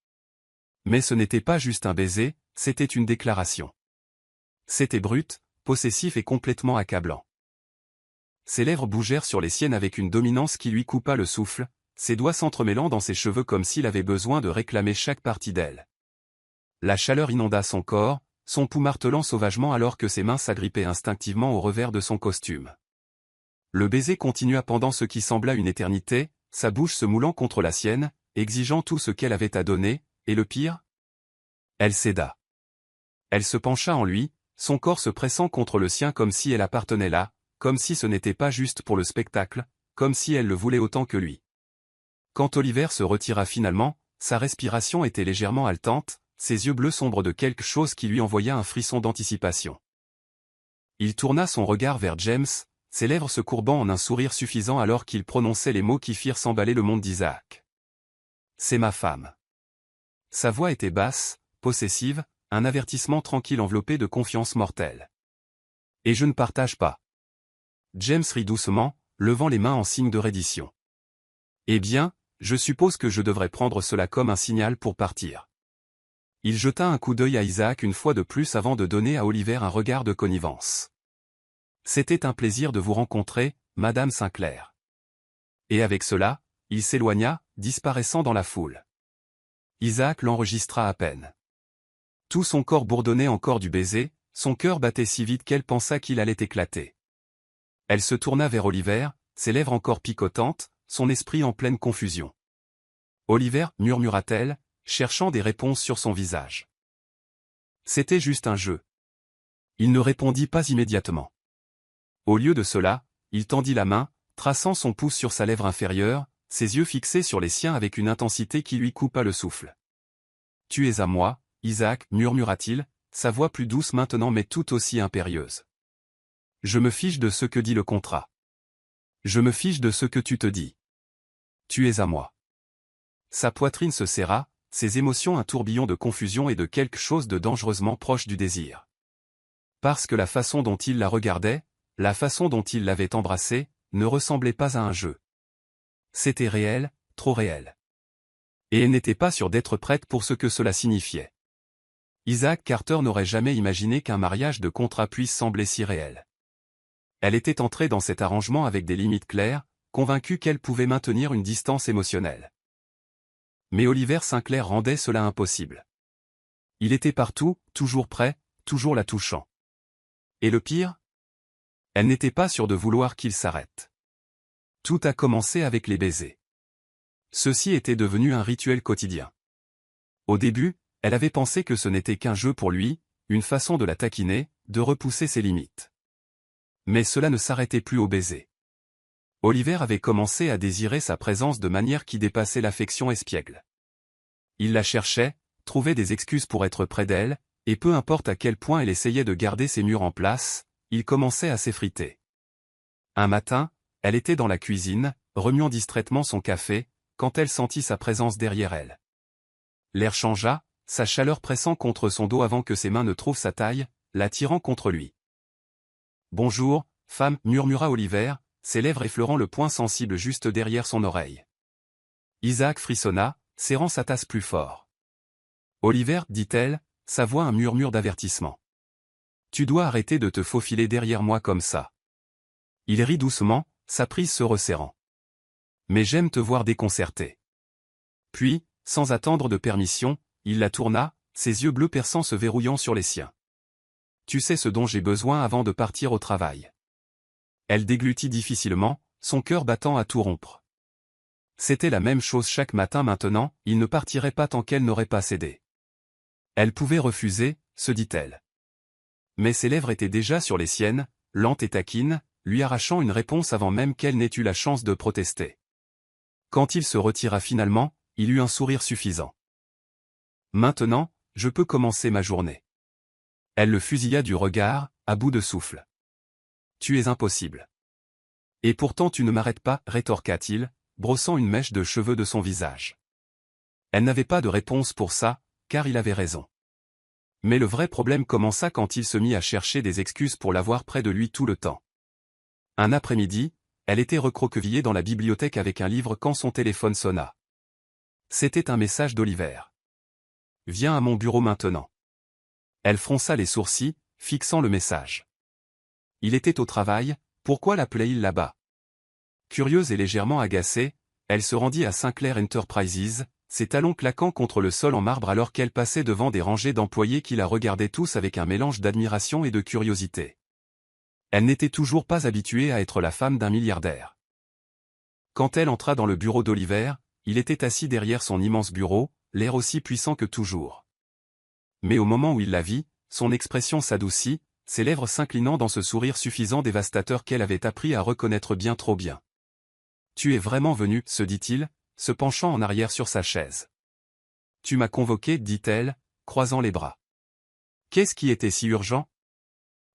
Mais ce n'était pas juste un baiser, c'était une déclaration. C'était brut, possessif et complètement accablant. Ses lèvres bougèrent sur les siennes avec une dominance qui lui coupa le souffle, ses doigts s'entremêlant dans ses cheveux comme s'il avait besoin de réclamer chaque partie d'elle. La chaleur inonda son corps, son pouls martelant sauvagement alors que ses mains s'agrippaient instinctivement au revers de son costume. Le baiser continua pendant ce qui sembla une éternité, sa bouche se moulant contre la sienne, exigeant tout ce qu'elle avait à donner, et le pire ? Elle céda. Elle se pencha en lui, son corps se pressant contre le sien comme si elle appartenait là, comme si ce n'était pas juste pour le spectacle, comme si elle le voulait autant que lui. Quand Oliver se retira finalement, sa respiration était légèrement haletante, ses yeux bleus sombres de quelque chose qui lui envoya un frisson d'anticipation. Il tourna son regard vers James, ses lèvres se courbant en un sourire suffisant alors qu'il prononçait les mots qui firent s'emballer le monde d'Isaac. « C'est ma femme. » Sa voix était basse, possessive, un avertissement tranquille enveloppé de confiance mortelle. « Et je ne partage pas. » James rit doucement, levant les mains en signe de reddition. « Eh bien, je suppose que je devrais prendre cela comme un signal pour partir. » Il jeta un coup d'œil à Isaac une fois de plus avant de donner à Oliver un regard de connivence. « C'était un plaisir de vous rencontrer, Madame Sinclair. » Et avec cela, il s'éloigna, disparaissant dans la foule. Isaac l'enregistra à peine. Tout son corps bourdonnait encore du baiser, son cœur battait si vite qu'elle pensa qu'il allait éclater. Elle se tourna vers Oliver, ses lèvres encore picotantes, son esprit en pleine confusion. « Oliver, murmura-t-elle, cherchant des réponses sur son visage. C'était juste un jeu. Il ne répondit pas immédiatement. Au lieu de cela, il tendit la main, traçant son pouce sur sa lèvre inférieure, ses yeux fixés sur les siens avec une intensité qui lui coupa le souffle. « Tu es à moi, Isaac, murmura-t-il, sa voix plus douce maintenant mais tout aussi impérieuse. Je me fiche de ce que dit le contrat. Je me fiche de ce que tu te dis. Tu es à moi. » Sa poitrine se serra, ses émotions un tourbillon de confusion et de quelque chose de dangereusement proche du désir. Parce que la façon dont il la regardait, la façon dont il l'avait embrassée, ne ressemblait pas à un jeu. C'était réel, trop réel. Et elle n'était pas sûre d'être prête pour ce que cela signifiait. Isaac Carter n'aurait jamais imaginé qu'un mariage de contrat puisse sembler si réel. Elle était entrée dans cet arrangement avec des limites claires, convaincue qu'elle pouvait maintenir une distance émotionnelle. Mais Oliver Sinclair rendait cela impossible. Il était partout, toujours prêt, toujours la touchant. Et le pire ? Elle n'était pas sûre de vouloir qu'il s'arrête. Tout a commencé avec les baisers. Ceci était devenu un rituel quotidien. Au début, elle avait pensé que ce n'était qu'un jeu pour lui, une façon de la taquiner, de repousser ses limites. Mais cela ne s'arrêtait plus au baiser. Oliver avait commencé à désirer sa présence de manière qui dépassait l'affection espiègle. Il la cherchait, trouvait des excuses pour être près d'elle, et peu importe à quel point elle essayait de garder ses murs en place, il commençait à s'effriter. Un matin, elle était dans la cuisine, remuant distraitement son café, quand elle sentit sa présence derrière elle. L'air changea, sa chaleur pressant contre son dos avant que ses mains ne trouvent sa taille, l'attirant contre lui. « Bonjour, femme, » murmura Oliver, ses lèvres effleurant le point sensible juste derrière son oreille. Isaac frissonna, serrant sa tasse plus fort. « Oliver, » dit-elle, sa voix un murmure d'avertissement. « Tu dois arrêter de te faufiler derrière moi comme ça. » Il rit doucement, sa prise se resserrant. « Mais j'aime te voir déconcerté. » Puis, sans attendre de permission, il la tourna, ses yeux bleus perçants se verrouillant sur les siens. « Tu sais ce dont j'ai besoin avant de partir au travail. » Elle déglutit difficilement, son cœur battant à tout rompre. C'était la même chose chaque matin maintenant, il ne partirait pas tant qu'elle n'aurait pas cédé. Elle pouvait refuser, se dit-elle. Mais ses lèvres étaient déjà sur les siennes, lentes et taquines, lui arrachant une réponse avant même qu'elle n'ait eu la chance de protester. Quand il se retira finalement, il eut un sourire suffisant. « Maintenant, je peux commencer ma journée. » Elle le fusilla du regard, à bout de souffle. « Tu es impossible. »« Et pourtant tu ne m'arrêtes pas, » rétorqua-t-il, brossant une mèche de cheveux de son visage. Elle n'avait pas de réponse pour ça, car il avait raison. Mais le vrai problème commença quand il se mit à chercher des excuses pour l'avoir près de lui tout le temps. Un après-midi, elle était recroquevillée dans la bibliothèque avec un livre quand son téléphone sonna. C'était un message d'Oliver. « Viens à mon bureau maintenant. » Elle fronça les sourcils, fixant le message. Il était au travail, pourquoi l'appelait-il là-bas? Curieuse et légèrement agacée, elle se rendit à Sinclair Enterprises, ses talons claquant contre le sol en marbre alors qu'elle passait devant des rangées d'employés qui la regardaient tous avec un mélange d'admiration et de curiosité. Elle n'était toujours pas habituée à être la femme d'un milliardaire. Quand elle entra dans le bureau d'Oliver, il était assis derrière son immense bureau, l'air aussi puissant que toujours. Mais au moment où il la vit, son expression s'adoucit, ses lèvres s'inclinant dans ce sourire suffisant dévastateur qu'elle avait appris à reconnaître bien trop bien. « Tu es vraiment venu, » se dit-il, se penchant en arrière sur sa chaise. « Tu m'as convoqué, » dit-elle, croisant les bras. Qu'est-ce qui était si urgent?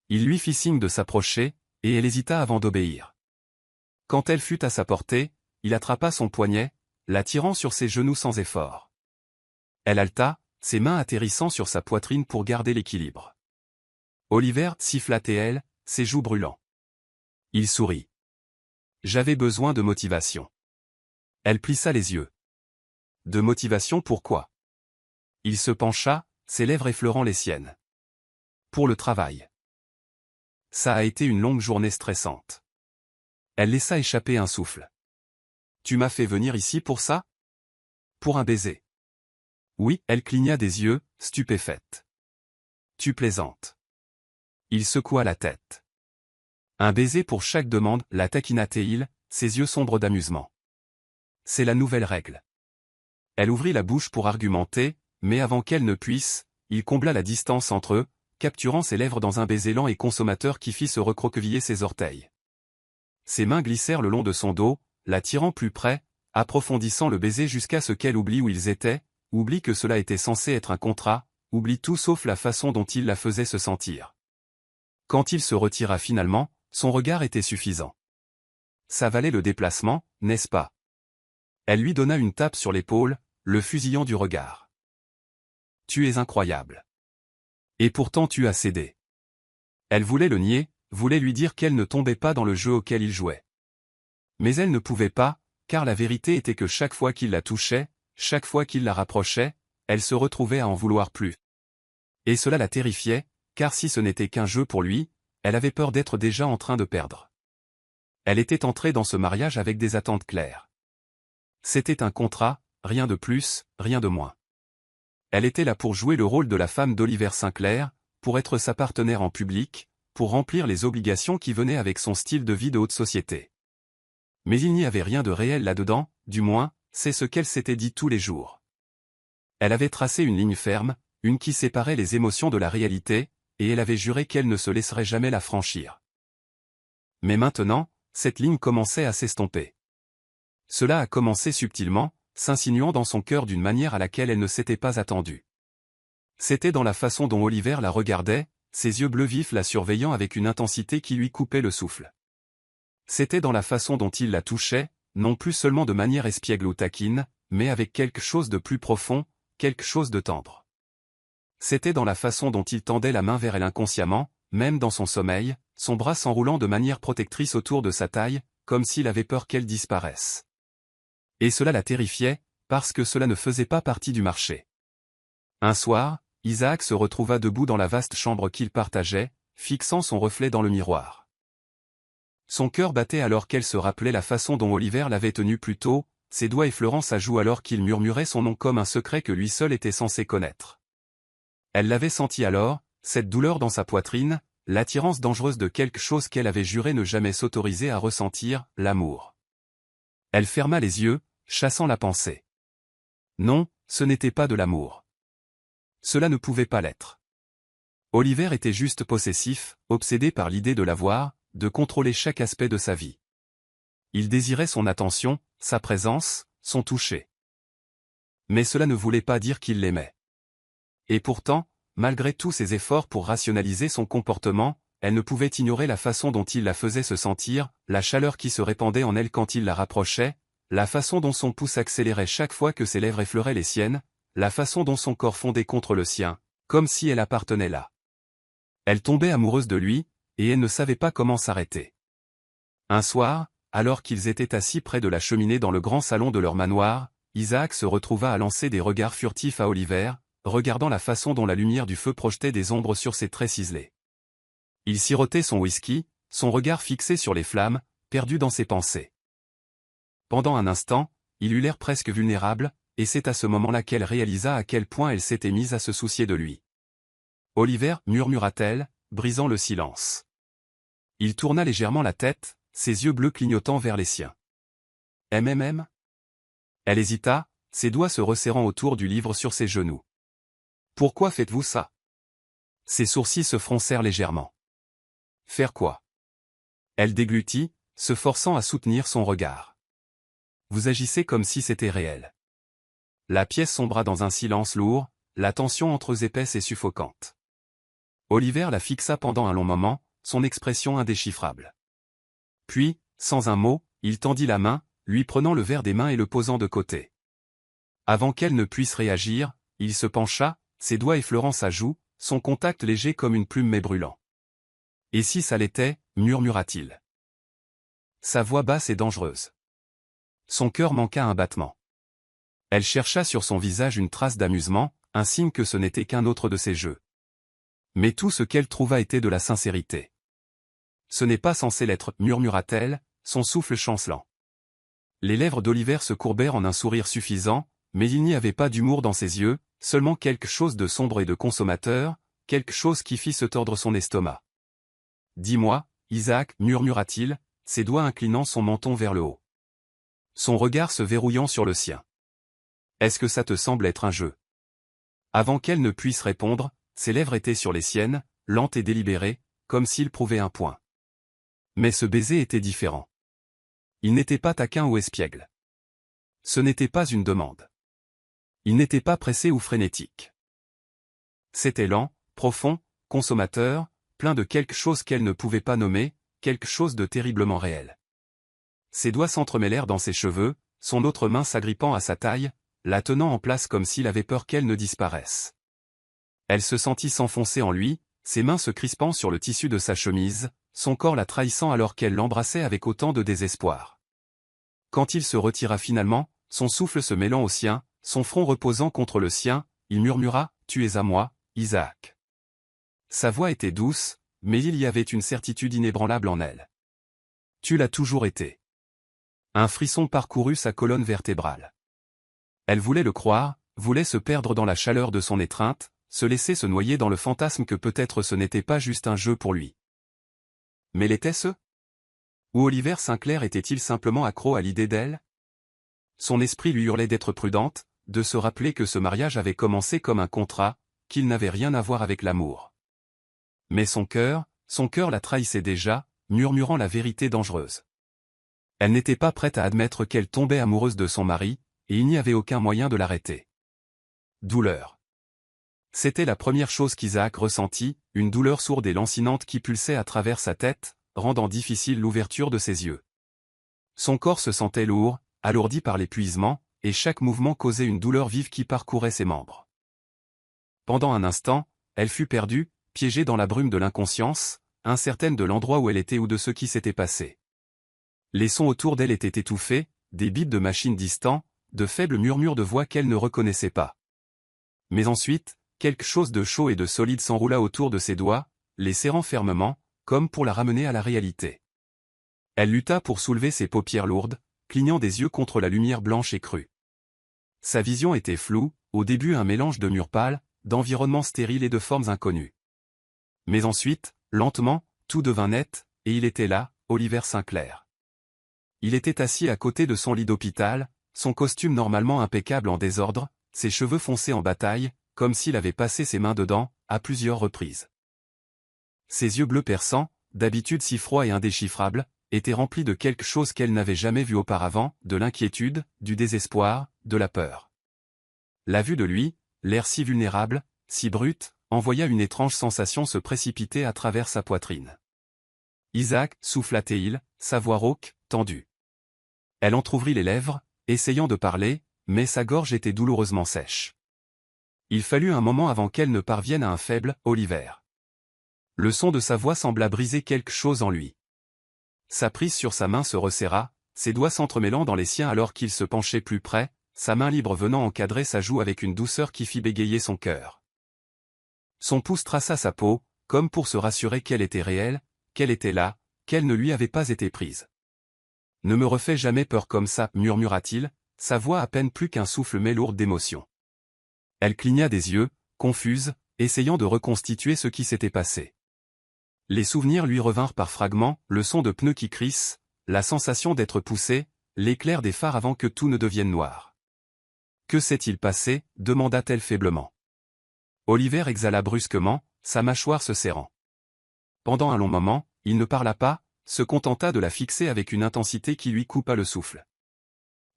Il lui fit signe de s'approcher, et elle hésita avant d'obéir. Quand elle fut à sa portée, il attrapa son poignet, l'attirant sur ses genoux sans effort. Elle haleta, ses mains atterrissant sur sa poitrine pour garder l'équilibre. Oliver siffla elle, ses joues brûlant. Il sourit. J'avais besoin de motivation. Elle plissa les yeux. De motivation pourquoi? Il se pencha, ses lèvres effleurant les siennes. Pour le travail. Ça a été une longue journée stressante. Elle laissa échapper un souffle. Tu m'as fait venir ici pour ça? Pour un baiser. Oui, elle cligna des yeux, stupéfaite. Tu plaisantes. Il secoua la tête. Un baiser pour chaque demande, la taquina-t-il, ses yeux sombres d'amusement. C'est la nouvelle règle. Elle ouvrit la bouche pour argumenter, mais avant qu'elle ne puisse, il combla la distance entre eux, capturant ses lèvres dans un baiser lent et consommateur qui fit se recroqueviller ses orteils. Ses mains glissèrent le long de son dos, la tirant plus près, approfondissant le baiser jusqu'à ce qu'elle oublie où ils étaient, oublie que cela était censé être un contrat, oublie tout sauf la façon dont il la faisait se sentir. Quand il se retira finalement, son regard était suffisant. Ça valait le déplacement, n'est-ce pas? Elle lui donna une tape sur l'épaule, le fusillant du regard. Tu es incroyable. Et pourtant tu as cédé. Elle voulait le nier, voulait lui dire qu'elle ne tombait pas dans le jeu auquel il jouait. Mais elle ne pouvait pas, car la vérité était que chaque fois qu'il la touchait, chaque fois qu'il la rapprochait, elle se retrouvait à en vouloir plus. Et cela la terrifiait, car si ce n'était qu'un jeu pour lui, elle avait peur d'être déjà en train de perdre. Elle était entrée dans ce mariage avec des attentes claires. C'était un contrat, rien de plus, rien de moins. Elle était là pour jouer le rôle de la femme d'Oliver Sinclair, pour être sa partenaire en public, pour remplir les obligations qui venaient avec son style de vie de haute société. Mais il n'y avait rien de réel là-dedans, du moins, c'est ce qu'elle s'était dit tous les jours. Elle avait tracé une ligne ferme, une qui séparait les émotions de la réalité, et elle avait juré qu'elle ne se laisserait jamais la franchir. Mais maintenant, cette ligne commençait à s'estomper. Cela a commencé subtilement, s'insinuant dans son cœur d'une manière à laquelle elle ne s'était pas attendue. C'était dans la façon dont Oliver la regardait, ses yeux bleus vifs la surveillant avec une intensité qui lui coupait le souffle. C'était dans la façon dont il la touchait, non plus seulement de manière espiègle ou taquine, mais avec quelque chose de plus profond, quelque chose de tendre. C'était dans la façon dont il tendait la main vers elle inconsciemment, même dans son sommeil, son bras s'enroulant de manière protectrice autour de sa taille, comme s'il avait peur qu'elle disparaisse. Et cela la terrifiait, parce que cela ne faisait pas partie du marché. Un soir, Isaac se retrouva debout dans la vaste chambre qu'il partageait, fixant son reflet dans le miroir. Son cœur battait alors qu'elle se rappelait la façon dont Oliver l'avait tenu plus tôt, ses doigts effleurant sa joue alors qu'il murmurait son nom comme un secret que lui seul était censé connaître. Elle l'avait senti alors, cette douleur dans sa poitrine, l'attirance dangereuse de quelque chose qu'elle avait juré ne jamais s'autoriser à ressentir, l'amour. Elle ferma les yeux, chassant la pensée. Non, ce n'était pas de l'amour. Cela ne pouvait pas l'être. Oliver était juste possessif, obsédé par l'idée de l'avoir, de contrôler chaque aspect de sa vie. Il désirait son attention, sa présence, son toucher. Mais cela ne voulait pas dire qu'il l'aimait. Et pourtant, malgré tous ses efforts pour rationaliser son comportement, elle ne pouvait ignorer la façon dont il la faisait se sentir, la chaleur qui se répandait en elle quand il la rapprochait, la façon dont son pouce accélérait chaque fois que ses lèvres effleuraient les siennes, la façon dont son corps fondait contre le sien, comme si elle appartenait là. Elle tombait amoureuse de lui, et elle ne savait pas comment s'arrêter. Un soir, alors qu'ils étaient assis près de la cheminée dans le grand salon de leur manoir, Isaac se retrouva à lancer des regards furtifs à Oliver, regardant la façon dont la lumière du feu projetait des ombres sur ses traits ciselés. Il sirotait son whisky, son regard fixé sur les flammes, perdu dans ses pensées. Pendant un instant, il eut l'air presque vulnérable, et c'est à ce moment-là qu'elle réalisa à quel point elle s'était mise à se soucier de lui. « Oliver » murmura-t-elle, brisant le silence. Il tourna légèrement la tête, ses yeux bleus clignotant vers les siens. « MMM » Elle hésita, ses doigts se resserrant autour du livre sur ses genoux. « Pourquoi faites-vous ça » Ses sourcils se froncèrent légèrement. « Faire quoi » Elle déglutit, se forçant à soutenir son regard. « Vous agissez comme si c'était réel. » La pièce sombra dans un silence lourd, la tension entre eux épaisse et suffocante. Oliver la fixa pendant un long moment, son expression indéchiffrable. Puis, sans un mot, il tendit la main, lui prenant le verre des mains et le posant de côté. Avant qu'elle ne puisse réagir, il se pencha, ses doigts effleurant sa joue, son contact léger comme une plume mais brûlant. « Et si ça l'était » murmura-t-il. Sa voix basse et dangereuse. Son cœur manqua un battement. Elle chercha sur son visage une trace d'amusement, un signe que ce n'était qu'un autre de ses jeux. Mais tout ce qu'elle trouva était de la sincérité. « Ce n'est pas censé l'être » murmura-t-elle, son souffle chancelant. Les lèvres d'Oliver se courbèrent en un sourire suffisant, mais il n'y avait pas d'humour dans ses yeux, seulement quelque chose de sombre et de consommateur, quelque chose qui fit se tordre son estomac. « Dis-moi, Isaac » murmura-t-il, ses doigts inclinant son menton vers le haut. Son regard se verrouillant sur le sien. « Est-ce que ça te semble être un jeu » Avant qu'elle ne puisse répondre, ses lèvres étaient sur les siennes, lentes et délibérées, comme s'il prouvait un point. Mais ce baiser était différent. Il n'était pas taquin ou espiègle. Ce n'était pas une demande. Il n'était pas pressé ou frénétique. C'était lent, profond, consommateur, plein de quelque chose qu'elle ne pouvait pas nommer, quelque chose de terriblement réel. Ses doigts s'entremêlèrent dans ses cheveux, son autre main s'agrippant à sa taille, la tenant en place comme s'il avait peur qu'elle ne disparaisse. Elle se sentit s'enfoncer en lui, ses mains se crispant sur le tissu de sa chemise, son corps la trahissant alors qu'elle l'embrassait avec autant de désespoir. Quand il se retira finalement, son souffle se mêlant au sien, son front reposant contre le sien, il murmura « Tu es à moi, Isaac ». Sa voix était douce, mais il y avait une certitude inébranlable en elle. « Tu l'as toujours été ». Un frisson parcourut sa colonne vertébrale. Elle voulait le croire, voulait se perdre dans la chaleur de son étreinte, se laisser se noyer dans le fantasme que peut-être ce n'était pas juste un jeu pour lui. Mais l'était-ce? Ou Oliver Sinclair était-il simplement accro à l'idée d'elle? Son esprit lui hurlait d'être prudente, de se rappeler que ce mariage avait commencé comme un contrat, qu'il n'avait rien à voir avec l'amour. Mais son cœur la trahissait déjà, murmurant la vérité dangereuse. Elle n'était pas prête à admettre qu'elle tombait amoureuse de son mari, et il n'y avait aucun moyen de l'arrêter. Douleur. C'était la première chose qu'Isaac ressentit, une douleur sourde et lancinante qui pulsait à travers sa tête, rendant difficile l'ouverture de ses yeux. Son corps se sentait lourd, alourdi par l'épuisement, et chaque mouvement causait une douleur vive qui parcourait ses membres. Pendant un instant, elle fut perdue, piégée dans la brume de l'inconscience, incertaine de l'endroit où elle était ou de ce qui s'était passé. Les sons autour d'elle étaient étouffés, des bips de machines distants, de faibles murmures de voix qu'elle ne reconnaissait pas. Mais ensuite, quelque chose de chaud et de solide s'enroula autour de ses doigts, les serrant fermement, comme pour la ramener à la réalité. Elle lutta pour soulever ses paupières lourdes, clignant des yeux contre la lumière blanche et crue. Sa vision était floue, au début un mélange de murs pâles, d'environnements stériles et de formes inconnues. Mais ensuite, lentement, tout devint net, et il était là, Oliver Sinclair. Il était assis à côté de son lit d'hôpital, son costume normalement impeccable en désordre, ses cheveux foncés en bataille, comme s'il avait passé ses mains dedans, à plusieurs reprises. Ses yeux bleus perçants, d'habitude si froids et indéchiffrables, étaient remplis de quelque chose qu'elle n'avait jamais vu auparavant, de l'inquiétude, du désespoir, de la peur. La vue de lui, l'air si vulnérable, si brut, envoya une étrange sensation se précipiter à travers sa poitrine. Isaac, souffla-t-il, sa voix rauque, tendue. Elle entr'ouvrit les lèvres, essayant de parler, mais sa gorge était douloureusement sèche. Il fallut un moment avant qu'elle ne parvienne à un faible « Oliver ». Le son de sa voix sembla briser quelque chose en lui. Sa prise sur sa main se resserra, ses doigts s'entremêlant dans les siens alors qu'il se penchait plus près, sa main libre venant encadrer sa joue avec une douceur qui fit bégayer son cœur. Son pouce traça sa peau, comme pour se rassurer qu'elle était réelle, qu'elle était là, qu'elle ne lui avait pas été prise. « Ne me refais jamais peur comme ça » murmura-t-il, sa voix à peine plus qu'un souffle mais lourde d'émotion. Elle cligna des yeux, confuse, essayant de reconstituer ce qui s'était passé. Les souvenirs lui revinrent par fragments, le son de pneus qui crissent, la sensation d'être poussé, l'éclair des phares avant que tout ne devienne noir. « Que s'est-il passé » demanda-t-elle faiblement. Oliver exhala brusquement, sa mâchoire se serrant. Pendant un long moment, il ne parla pas, se contenta de la fixer avec une intensité qui lui coupa le souffle.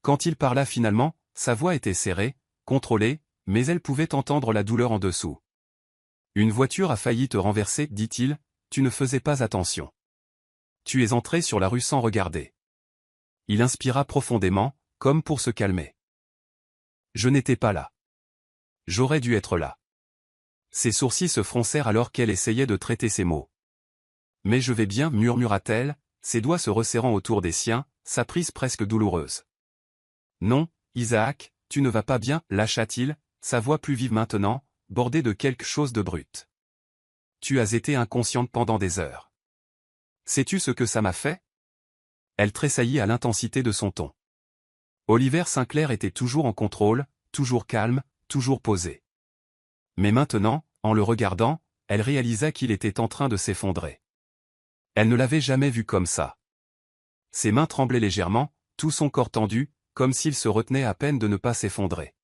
Quand il parla finalement, sa voix était serrée, contrôlée, mais elle pouvait entendre la douleur en dessous. « Une voiture a failli te renverser, dit-il, tu ne faisais pas attention. Tu es entré sur la rue sans regarder. » Il inspira profondément, comme pour se calmer. « Je n'étais pas là. J'aurais dû être là. » Ses sourcils se froncèrent alors qu'elle essayait de traiter ses mots. « Mais je vais bien, murmura-t-elle, ses doigts se resserrant autour des siens, sa prise presque douloureuse. « Non, Isaac, tu ne vas pas bien, lâcha-t-il, sa voix plus vive maintenant, bordée de quelque chose de brut. Tu as été inconsciente pendant des heures. Sais-tu ce que ça m'a fait ?» Elle tressaillit à l'intensité de son ton. Oliver Sinclair était toujours en contrôle, toujours calme, toujours posé. Mais maintenant, en le regardant, elle réalisa qu'il était en train de s'effondrer. Elle ne l'avait jamais vu comme ça. Ses mains tremblaient légèrement, tout son corps tendu, comme s'il se retenait à peine de ne pas s'effondrer.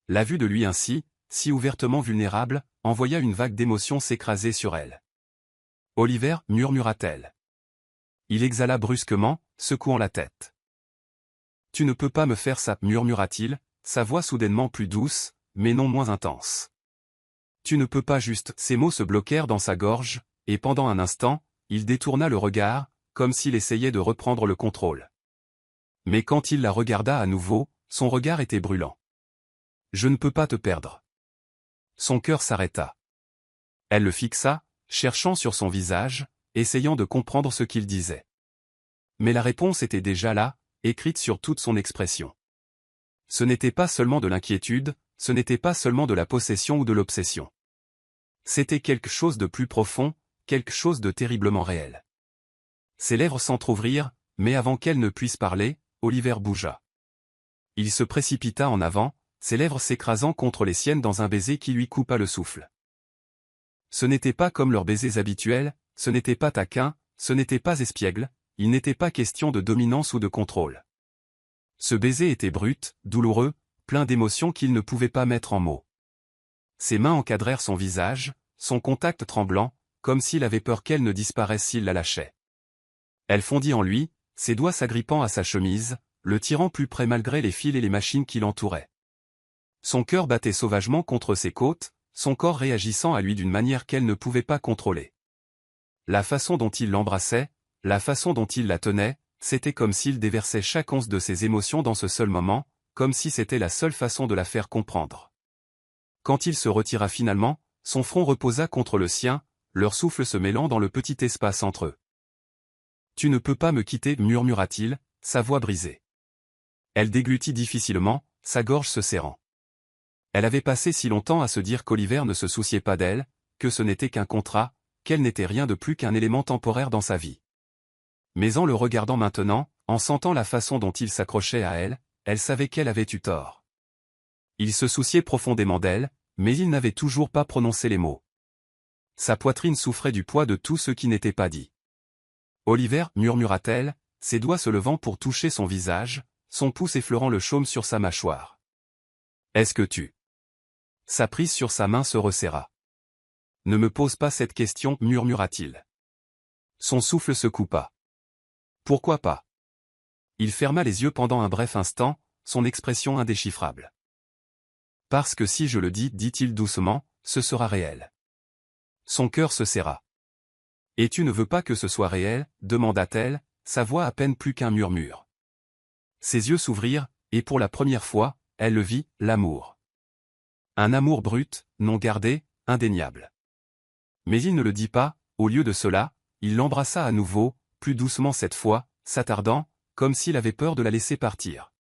La vue de lui ainsi, si ouvertement vulnérable, envoya une vague d'émotion s'écraser sur elle. « Oliver » murmura-t-elle. Il exhala brusquement, secouant la tête. « Tu ne peux pas me faire ça » murmura-t-il, sa voix soudainement plus douce, mais non moins intense. « Tu ne peux pas juste » Ces mots se bloquèrent dans sa gorge, et pendant un instant, il détourna le regard, comme s'il essayait de reprendre le contrôle. Mais quand il la regarda à nouveau, son regard était brûlant. « Je ne peux pas te perdre. » Son cœur s'arrêta. Elle le fixa, cherchant sur son visage, essayant de comprendre ce qu'il disait. Mais la réponse était déjà là, écrite sur toute son expression. Ce n'était pas seulement de l'inquiétude, ce n'était pas seulement de la possession ou de l'obsession. C'était quelque chose de plus profond, quelque chose de terriblement réel. Ses lèvres s'entr'ouvrirent, mais avant qu'elle ne puisse parler, Oliver bougea. Il se précipita en avant, ses lèvres s'écrasant contre les siennes dans un baiser qui lui coupa le souffle. Ce n'était pas comme leurs baisers habituels, ce n'était pas taquin, ce n'était pas espiègle, il n'était pas question de dominance ou de contrôle. Ce baiser était brut, douloureux, plein d'émotions qu'il ne pouvait pas mettre en mots. Ses mains encadrèrent son visage, son contact tremblant, comme s'il avait peur qu'elle ne disparaisse s'il la lâchait. Elle fondit en lui, ses doigts s'agrippant à sa chemise, le tirant plus près malgré les fils et les machines qui l'entouraient. Son cœur battait sauvagement contre ses côtes, son corps réagissant à lui d'une manière qu'elle ne pouvait pas contrôler. La façon dont il l'embrassait, la façon dont il la tenait, c'était comme s'il déversait chaque once de ses émotions dans ce seul moment, comme si c'était la seule façon de la faire comprendre. Quand il se retira finalement, son front reposa contre le sien, leur souffle se mêlant dans le petit espace entre eux. « Tu ne peux pas me quitter » murmura-t-il, sa voix brisée. Elle déglutit difficilement, sa gorge se serrant. Elle avait passé si longtemps à se dire qu'Oliver ne se souciait pas d'elle, que ce n'était qu'un contrat, qu'elle n'était rien de plus qu'un élément temporaire dans sa vie. Mais en le regardant maintenant, en sentant la façon dont il s'accrochait à elle, elle savait qu'elle avait eu tort. Il se souciait profondément d'elle, mais il n'avait toujours pas prononcé les mots. Sa poitrine souffrait du poids de tout ce qui n'était pas dit. « Oliver » murmura-t-elle, ses doigts se levant pour toucher son visage, son pouce effleurant le chaume sur sa mâchoire. « Est-ce que tu… » Sa prise sur sa main se resserra. « Ne me pose pas cette question » murmura-t-il. Son souffle se coupa. « Pourquoi pas ?» Il ferma les yeux pendant un bref instant, son expression indéchiffrable. « Parce que si je le dis » dit-il doucement, « ce sera réel. » Son cœur se serra. « Et tu ne veux pas que ce soit réel » demanda-t-elle, sa voix à peine plus qu'un murmure. Ses yeux s'ouvrirent, et pour la première fois, elle le vit, l'amour. Un amour brut, non gardé, indéniable. Mais il ne le dit pas, au lieu de cela, il l'embrassa à nouveau, plus doucement cette fois, s'attardant, comme s'il avait peur de la laisser partir.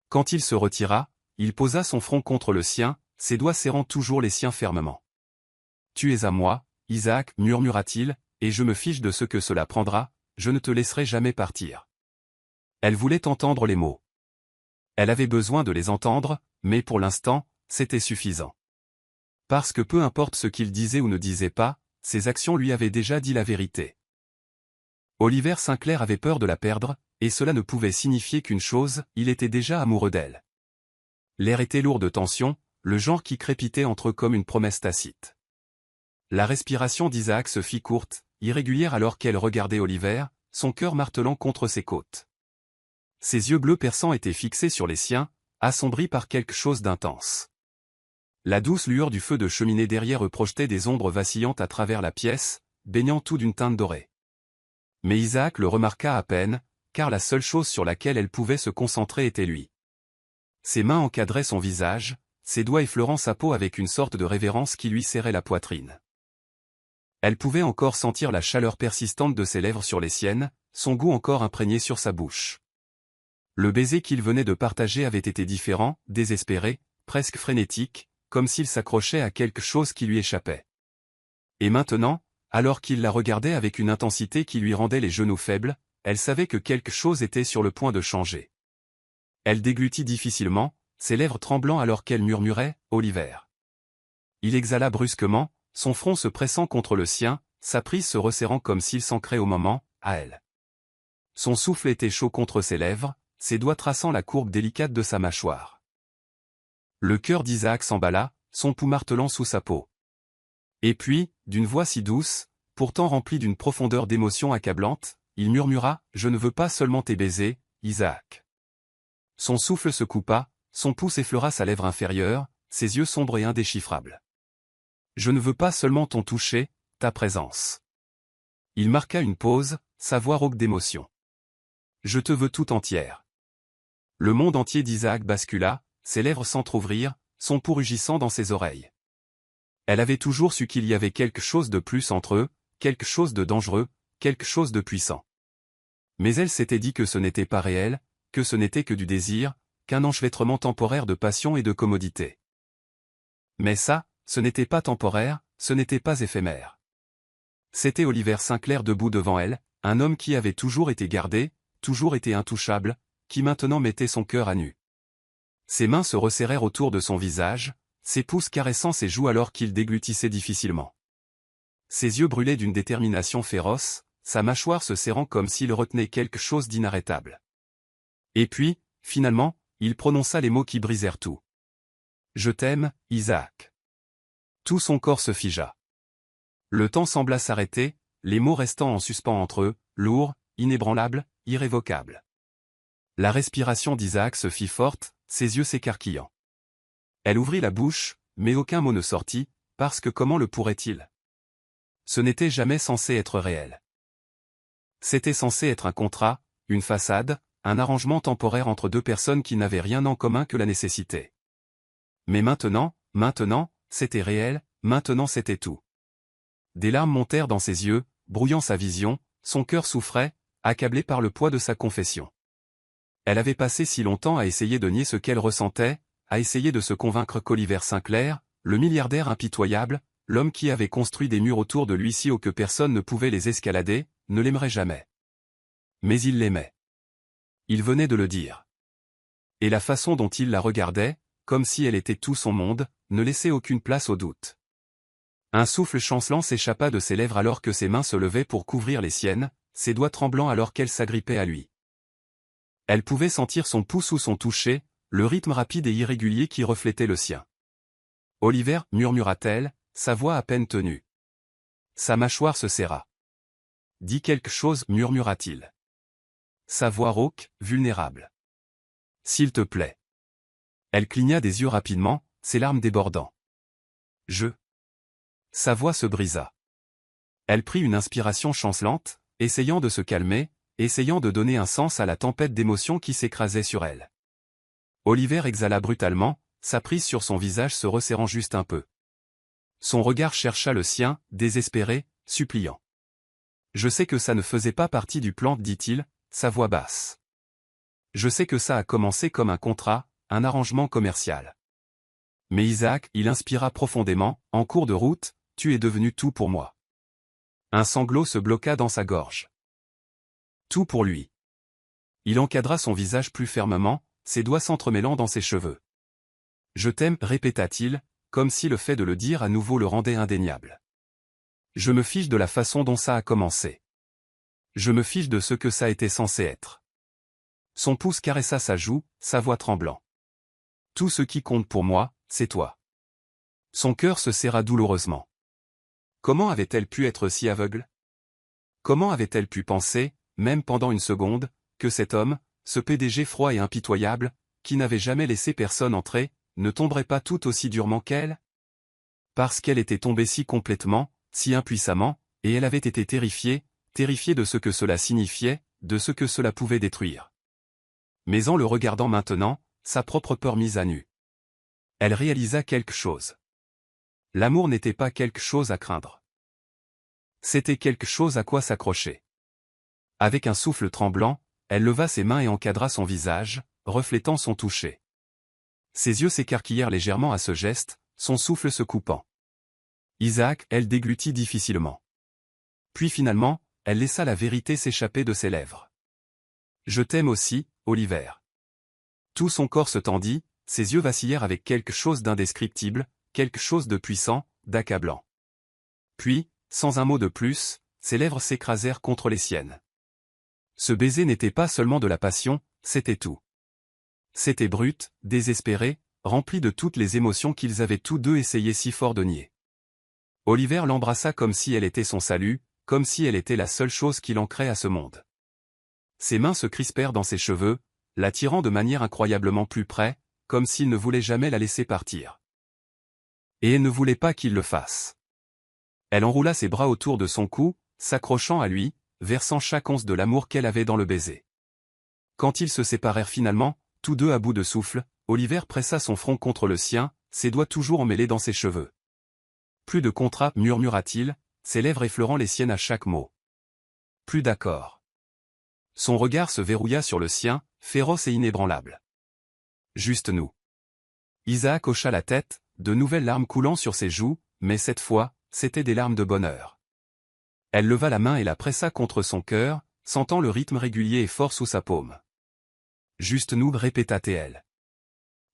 Quand il se retira, il posa son front contre le sien, ses doigts serrant toujours les siens fermement. « Tu es à moi, Isaac » murmura-t-il, « et je me fiche de ce que cela prendra, je ne te laisserai jamais partir. » Elle voulait entendre les mots. Elle avait besoin de les entendre, mais pour l'instant, c'était suffisant. Parce que peu importe ce qu'il disait ou ne disait pas, ses actions lui avaient déjà dit la vérité. Oliver Sinclair avait peur de la perdre, et cela ne pouvait signifier qu'une chose, il était déjà amoureux d'elle. L'air était lourd de tension, le genre qui crépitait entre eux comme une promesse tacite. La respiration d'Isaac se fit courte, irrégulière alors qu'elle regardait Oliver, son cœur martelant contre ses côtes. Ses yeux bleus perçants étaient fixés sur les siens, assombris par quelque chose d'intense. La douce lueur du feu de cheminée derrière eux projetait des ombres vacillantes à travers la pièce, baignant tout d'une teinte dorée. Mais Isaac le remarqua à peine, car la seule chose sur laquelle elle pouvait se concentrer était lui. Ses mains encadraient son visage, ses doigts effleurant sa peau avec une sorte de révérence qui lui serrait la poitrine. Elle pouvait encore sentir la chaleur persistante de ses lèvres sur les siennes, son goût encore imprégné sur sa bouche. Le baiser qu'il venait de partager avait été différent, désespéré, presque frénétique, comme s'il s'accrochait à quelque chose qui lui échappait. Et maintenant, alors qu'il la regardait avec une intensité qui lui rendait les genoux faibles, elle savait que quelque chose était sur le point de changer. Elle déglutit difficilement, ses lèvres tremblant alors qu'elle murmurait « Oliver ». Il exhala brusquement, son front se pressant contre le sien, sa prise se resserrant comme s'il s'ancrait au moment, à elle. Son souffle était chaud contre ses lèvres, ses doigts traçant la courbe délicate de sa mâchoire. Le cœur d'Isaac s'emballa, son pouls martelant sous sa peau. Et puis, d'une voix si douce, pourtant remplie d'une profondeur d'émotion accablante, il murmura « Je ne veux pas seulement tes baisers, Isaac. » Son souffle se coupa, son pouce effleura sa lèvre inférieure, ses yeux sombres et indéchiffrables. « Je ne veux pas seulement ton toucher, ta présence. » Il marqua une pause, sa voix rauque d'émotion. « Je te veux tout entière. » Le monde entier d'Isaac bascula, ses lèvres s'entr'ouvrirent, son pouls rugissant dans ses oreilles. Elle avait toujours su qu'il y avait quelque chose de plus entre eux, quelque chose de dangereux, quelque chose de puissant. Mais elle s'était dit que ce n'était pas réel, que ce n'était que du désir, qu'un enchevêtrement temporaire de passion et de commodité. Mais ça, ce n'était pas temporaire, ce n'était pas éphémère. C'était Oliver Sinclair debout devant elle, un homme qui avait toujours été gardé, toujours été intouchable, qui maintenant mettait son cœur à nu. Ses mains se resserrèrent autour de son visage, ses pouces caressant ses joues alors qu'il déglutissait difficilement. Ses yeux brûlaient d'une détermination féroce, sa mâchoire se serrant comme s'il retenait quelque chose d'inarrêtable. Et puis, finalement, il prononça les mots qui brisèrent tout. « Je t'aime, Isaac. » Tout son corps se figea. Le temps sembla s'arrêter, les mots restant en suspens entre eux, lourds, inébranlables, irrévocables. La respiration d'Isaac se fit forte, ses yeux s'écarquillant. Elle ouvrit la bouche, mais aucun mot ne sortit, parce que comment le pourrait-il? Ce n'était jamais censé être réel. C'était censé être un contrat, une façade, un arrangement temporaire entre deux personnes qui n'avaient rien en commun que la nécessité. Mais maintenant, c'était réel, maintenant c'était tout. Des larmes montèrent dans ses yeux, brouillant sa vision, son cœur souffrait, accablé par le poids de sa confession. Elle avait passé si longtemps à essayer de nier ce qu'elle ressentait, à essayer de se convaincre qu'Oliver Sinclair, le milliardaire impitoyable, l'homme qui avait construit des murs autour de lui si haut que personne ne pouvait les escalader, ne l'aimerait jamais. Mais il l'aimait. Il venait de le dire. Et la façon dont il la regardait, comme si elle était tout son monde, ne laissait aucune place au doute. Un souffle chancelant s'échappa de ses lèvres alors que ses mains se levaient pour couvrir les siennes, ses doigts tremblants alors qu'elle s'agrippait à lui. Elle pouvait sentir son pouls sous son toucher, le rythme rapide et irrégulier qui reflétait le sien. « Oliver, » murmura-t-elle, sa voix à peine tenue. Sa mâchoire se serra. « Dis quelque chose, » murmura-t-il. Sa voix rauque, vulnérable. « S'il te plaît. » Elle cligna des yeux rapidement, ses larmes débordant. « Je. » Sa voix se brisa. Elle prit une inspiration chancelante, essayant de se calmer, essayant de donner un sens à la tempête d'émotions qui s'écrasait sur elle. Oliver exhala brutalement, sa prise sur son visage se resserrant juste un peu. Son regard chercha le sien, désespéré, suppliant. « Je sais que ça ne faisait pas partie du plan, dit-il, sa voix basse. Je sais que ça a commencé comme un contrat, un arrangement commercial. Mais Isaac, il inspira profondément, en cours de route, tu es devenu tout pour moi. » Un sanglot se bloqua dans sa gorge. Tout pour lui. Il encadra son visage plus fermement, ses doigts s'entremêlant dans ses cheveux. « Je t'aime, » répéta-t-il, comme si le fait de le dire à nouveau le rendait indéniable. « Je me fiche de la façon dont ça a commencé. Je me fiche de ce que ça était censé être. » Son pouce caressa sa joue, sa voix tremblant. « Tout ce qui compte pour moi, c'est toi. » Son cœur se serra douloureusement. Comment avait-elle pu être si aveugle? Comment avait-elle pu penser, même pendant une seconde, que cet homme, ce PDG froid et impitoyable, qui n'avait jamais laissé personne entrer, ne tomberait pas tout aussi durement qu'elle? Parce qu'elle était tombée si complètement, si impuissamment, et elle avait été terrifiée de ce que cela signifiait, de ce que cela pouvait détruire. Mais en le regardant maintenant, sa propre peur mise à nu. Elle réalisa quelque chose. L'amour n'était pas quelque chose à craindre. C'était quelque chose à quoi s'accrocher. Avec un souffle tremblant, elle leva ses mains et encadra son visage, reflétant son toucher. Ses yeux s'écarquillèrent légèrement à ce geste, son souffle se coupant. Isaac, elle déglutit difficilement. Puis finalement, elle laissa la vérité s'échapper de ses lèvres. « Je t'aime aussi, Oliver. » Tout son corps se tendit, ses yeux vacillèrent avec quelque chose d'indescriptible, quelque chose de puissant, d'accablant. Puis, sans un mot de plus, ses lèvres s'écrasèrent contre les siennes. Ce baiser n'était pas seulement de la passion, c'était tout. C'était brut, désespéré, remplis de toutes les émotions qu'ils avaient tous deux essayé si fort de nier. Oliver l'embrassa comme si elle était son salut, comme si elle était la seule chose qui l'ancrait à ce monde. Ses mains se crispèrent dans ses cheveux, l'attirant de manière incroyablement plus près, comme s'il ne voulait jamais la laisser partir. Et elle ne voulait pas qu'il le fasse. Elle enroula ses bras autour de son cou, s'accrochant à lui, versant chaque once de l'amour qu'elle avait dans le baiser. Quand ils se séparèrent finalement, tous deux à bout de souffle, Oliver pressa son front contre le sien, ses doigts toujours emmêlés dans ses cheveux. Plus de contrat, murmura-t-il, ses lèvres effleurant les siennes à chaque mot. Plus d'accord. Son regard se verrouilla sur le sien, féroce et inébranlable. Juste nous. Isaac hocha la tête, de nouvelles larmes coulant sur ses joues, mais cette fois, c'étaient des larmes de bonheur. Elle leva la main et la pressa contre son cœur, sentant le rythme régulier et fort sous sa paume. Juste nous, répéta-t-elle.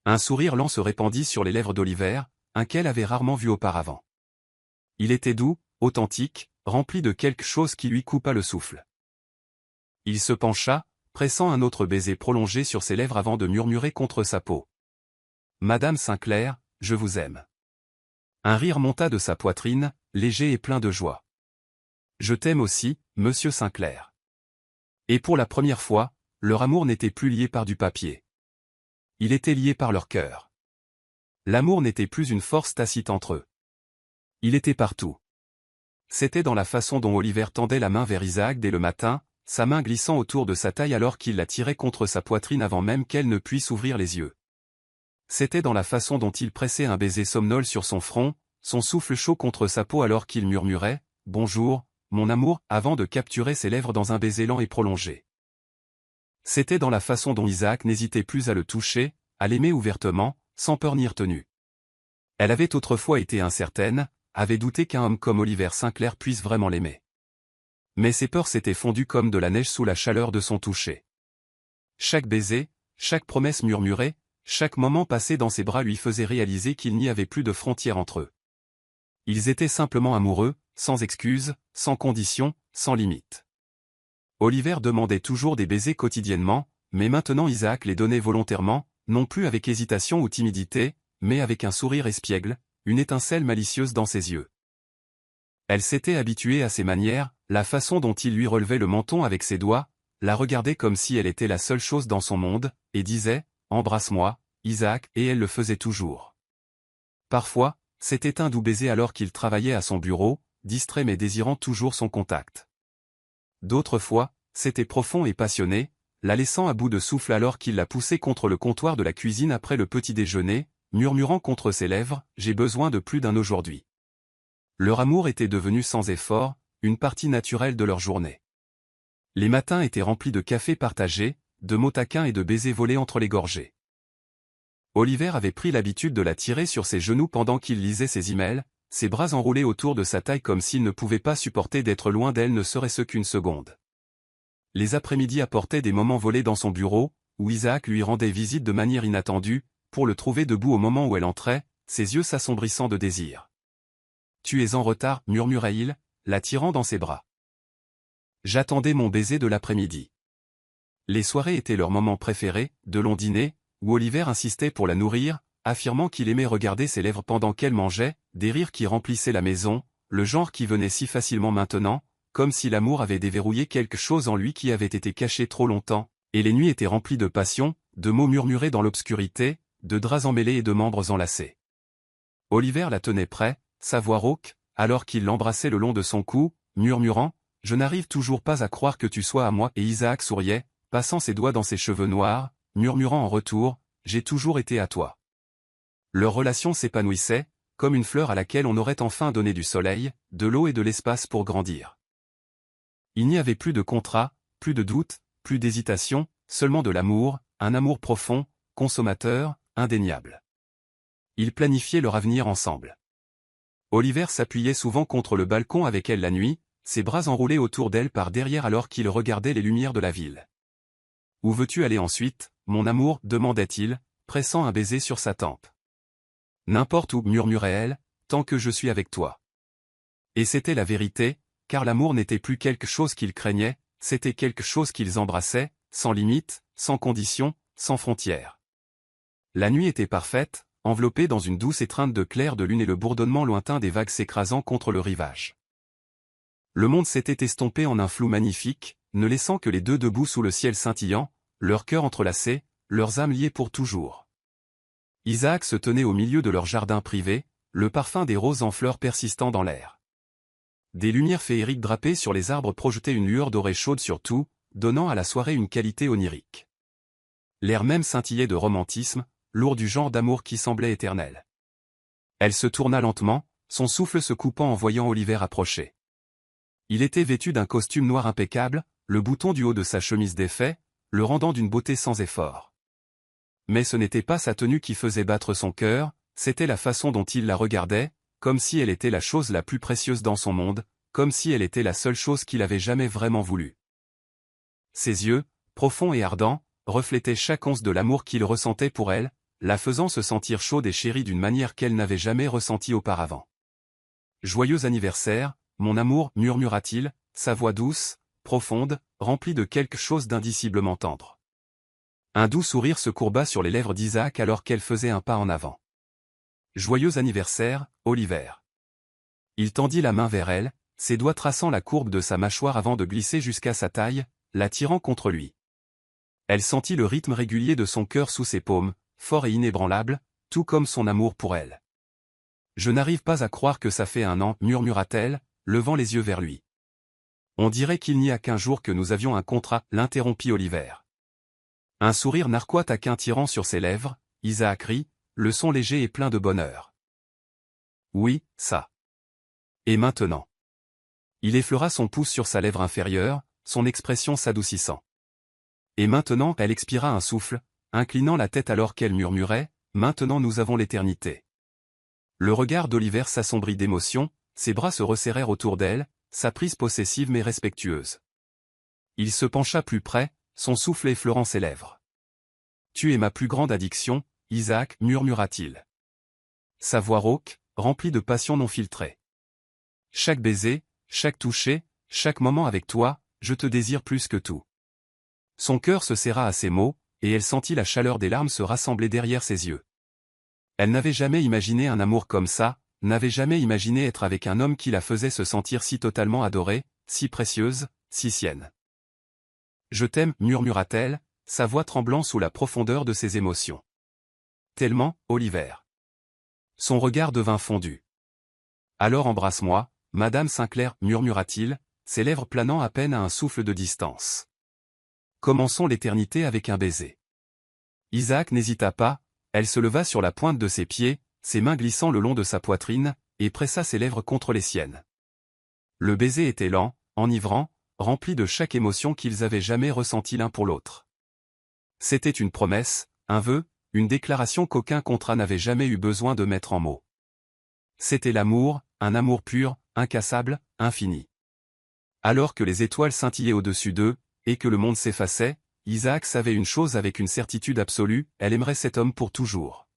Un sourire lent se répandit sur les lèvres d'Oliver, un qu'elle avait rarement vu auparavant. Il était doux, authentique, rempli de quelque chose qui lui coupa le souffle. Il se pencha, pressant un autre baiser prolongé sur ses lèvres avant de murmurer contre sa peau. « Madame Sinclair, je vous aime. » Un rire monta de sa poitrine, léger et plein de joie. « Je t'aime aussi, monsieur Sinclair. » Et pour la première fois, leur amour n'était plus lié par du papier. Il était lié par leur cœur. L'amour n'était plus une force tacite entre eux. Il était partout. C'était dans la façon dont Oliver tendait la main vers Isaac dès le matin, sa main glissant autour de sa taille alors qu'il la tirait contre sa poitrine avant même qu'elle ne puisse ouvrir les yeux. C'était dans la façon dont il pressait un baiser somnol sur son front, son souffle chaud contre sa peau alors qu'il murmurait « Bonjour, mon amour » avant de capturer ses lèvres dans un baiser lent et prolongé. C'était dans la façon dont Isaac n'hésitait plus à le toucher, à l'aimer ouvertement, sans peur ni retenue. Elle avait autrefois été incertaine, avait douté qu'un homme comme Oliver Sinclair puisse vraiment l'aimer. Mais ses peurs s'étaient fondues comme de la neige sous la chaleur de son toucher. Chaque baiser, chaque promesse murmurée, chaque moment passé dans ses bras lui faisait réaliser qu'il n'y avait plus de frontières entre eux. Ils étaient simplement amoureux, sans excuses, sans conditions, sans limites. Oliver demandait toujours des baisers quotidiennement, mais maintenant Isaac les donnait volontairement, non plus avec hésitation ou timidité, mais avec un sourire espiègle, une étincelle malicieuse dans ses yeux. Elle s'était habituée à ses manières, la façon dont il lui relevait le menton avec ses doigts, la regardait comme si elle était la seule chose dans son monde, et disait « Embrasse-moi, Isaac » et elle le faisait toujours. Parfois, c'était un doux baiser alors qu'il travaillait à son bureau, distrait mais désirant toujours son contact. D'autres fois, c'était profond et passionné, la laissant à bout de souffle alors qu'il la poussait contre le comptoir de la cuisine après le petit déjeuner, murmurant contre ses lèvres « J'ai besoin de plus d'un aujourd'hui ». Leur amour était devenu sans effort, une partie naturelle de leur journée. Les matins étaient remplis de café partagé, de mots taquins et de baisers volés entre les gorgées. Oliver avait pris l'habitude de la tirer sur ses genoux pendant qu'il lisait ses emails, ses bras enroulés autour de sa taille comme s'il ne pouvait pas supporter d'être loin d'elle ne serait-ce qu'une seconde. Les après-midi apportaient des moments volés dans son bureau, où Isaac lui rendait visite de manière inattendue, pour le trouver debout au moment où elle entrait, ses yeux s'assombrissant de désir. « Tu es en retard » murmura-t-il, la tirant dans ses bras. J'attendais mon baiser de l'après-midi. Les soirées étaient leur moment préféré, de longs dîners, où Oliver insistait pour la nourrir, affirmant qu'il aimait regarder ses lèvres pendant qu'elle mangeait, des rires qui remplissaient la maison, le genre qui venait si facilement maintenant, comme si l'amour avait déverrouillé quelque chose en lui qui avait été caché trop longtemps, et les nuits étaient remplies de passion, de mots murmurés dans l'obscurité, de draps emmêlés et de membres enlacés. Oliver la tenait près, sa voix rauque, alors qu'il l'embrassait le long de son cou, murmurant « Je n'arrive toujours pas à croire que tu sois à moi » et Isaac souriait, passant ses doigts dans ses cheveux noirs, murmurant en retour « J'ai toujours été à toi ». Leur relation s'épanouissait, comme une fleur à laquelle on aurait enfin donné du soleil, de l'eau et de l'espace pour grandir. Il n'y avait plus de contrat, plus de doute, plus d'hésitation, seulement de l'amour, un amour profond, consommateur, indéniable. Ils planifiaient leur avenir ensemble. Oliver s'appuyait souvent contre le balcon avec elle la nuit, ses bras enroulés autour d'elle par derrière alors qu'il regardait les lumières de la ville. « Où veux-tu aller ensuite, mon amour » demandait-il, pressant un baiser sur sa tempe. « N'importe où » murmurait-elle, « tant que je suis avec toi. » Et c'était la vérité, car l'amour n'était plus quelque chose qu'ils craignaient, c'était quelque chose qu'ils embrassaient, sans limite, sans condition, sans frontières. La nuit était parfaite, enveloppée dans une douce étreinte de clair de lune et le bourdonnement lointain des vagues s'écrasant contre le rivage. Le monde s'était estompé en un flou magnifique, ne laissant que les deux debout sous le ciel scintillant, leurs cœurs entrelacés, leurs âmes liées pour toujours. Isaac se tenait au milieu de leur jardin privé, le parfum des roses en fleurs persistant dans l'air. Des lumières féeriques drapées sur les arbres projetaient une lueur dorée chaude sur tout, donnant à la soirée une qualité onirique. L'air même scintillait de romantisme, lourd du genre d'amour qui semblait éternel. Elle se tourna lentement, son souffle se coupant en voyant Oliver approcher. Il était vêtu d'un costume noir impeccable, le bouton du haut de sa chemise défait, le rendant d'une beauté sans effort. Mais ce n'était pas sa tenue qui faisait battre son cœur, c'était la façon dont il la regardait, comme si elle était la chose la plus précieuse dans son monde, comme si elle était la seule chose qu'il avait jamais vraiment voulu. Ses yeux, profonds et ardents, reflétaient chaque once de l'amour qu'il ressentait pour elle, la faisant se sentir chaude et chérie d'une manière qu'elle n'avait jamais ressentie auparavant. « Joyeux anniversaire, mon amour » murmura-t-il, sa voix douce, profonde, remplie de quelque chose d'indiciblement tendre. Un doux sourire se courba sur les lèvres d'Isaac alors qu'elle faisait un pas en avant. « Joyeux anniversaire, Oliver » Il tendit la main vers elle, ses doigts traçant la courbe de sa mâchoire avant de glisser jusqu'à sa taille, l'attirant contre lui. Elle sentit le rythme régulier de son cœur sous ses paumes, fort et inébranlable, tout comme son amour pour elle. « Je n'arrive pas à croire que ça fait 1 an, murmura-t-elle, levant les yeux vers lui. « On dirait qu'il n'y a qu'1 jour que nous avions un contrat, l'interrompit Oliver. Un sourire narquois taquin tirant sur ses lèvres, Isaac rit, le son léger et plein de bonheur. « Oui, ça. Et maintenant ?» Il effleura son pouce sur sa lèvre inférieure, son expression s'adoucissant. Et maintenant elle expira un souffle, inclinant la tête alors qu'elle murmurait, « Maintenant nous avons l'éternité. » Le regard d'Oliver s'assombrit d'émotion, ses bras se resserrèrent autour d'elle, sa prise possessive mais respectueuse. Il se pencha plus près, son souffle effleurant ses lèvres. « Tu es ma plus grande addiction, Isaac, murmura-t-il. Sa voix rauque, remplie de passion non filtrée. Chaque baiser, chaque toucher, chaque moment avec toi, je te désire plus que tout. Son cœur se serra à ces mots, et elle sentit la chaleur des larmes se rassembler derrière ses yeux. Elle n'avait jamais imaginé un amour comme ça, n'avait jamais imaginé être avec un homme qui la faisait se sentir si totalement adorée, si précieuse, si sienne. Je t'aime, murmura-t-elle, sa voix tremblant sous la profondeur de ses émotions. Tellement, Oliver. Son regard devint fondu. Alors embrasse-moi, Madame Sinclair, murmura-t-il, ses lèvres planant à peine à un souffle de distance. Commençons l'éternité avec un baiser. Isaac n'hésita pas, elle se leva sur la pointe de ses pieds, ses mains glissant le long de sa poitrine, et pressa ses lèvres contre les siennes. Le baiser était lent, enivrant, rempli de chaque émotion qu'ils avaient jamais ressentie l'un pour l'autre. C'était une promesse, un vœu, une déclaration qu'aucun contrat n'avait jamais eu besoin de mettre en mots. C'était l'amour, un amour pur, incassable, infini. Alors que les étoiles scintillaient au-dessus d'eux, et que le monde s'effaçait, Isaac savait une chose avec une certitude absolue, elle aimerait cet homme pour toujours.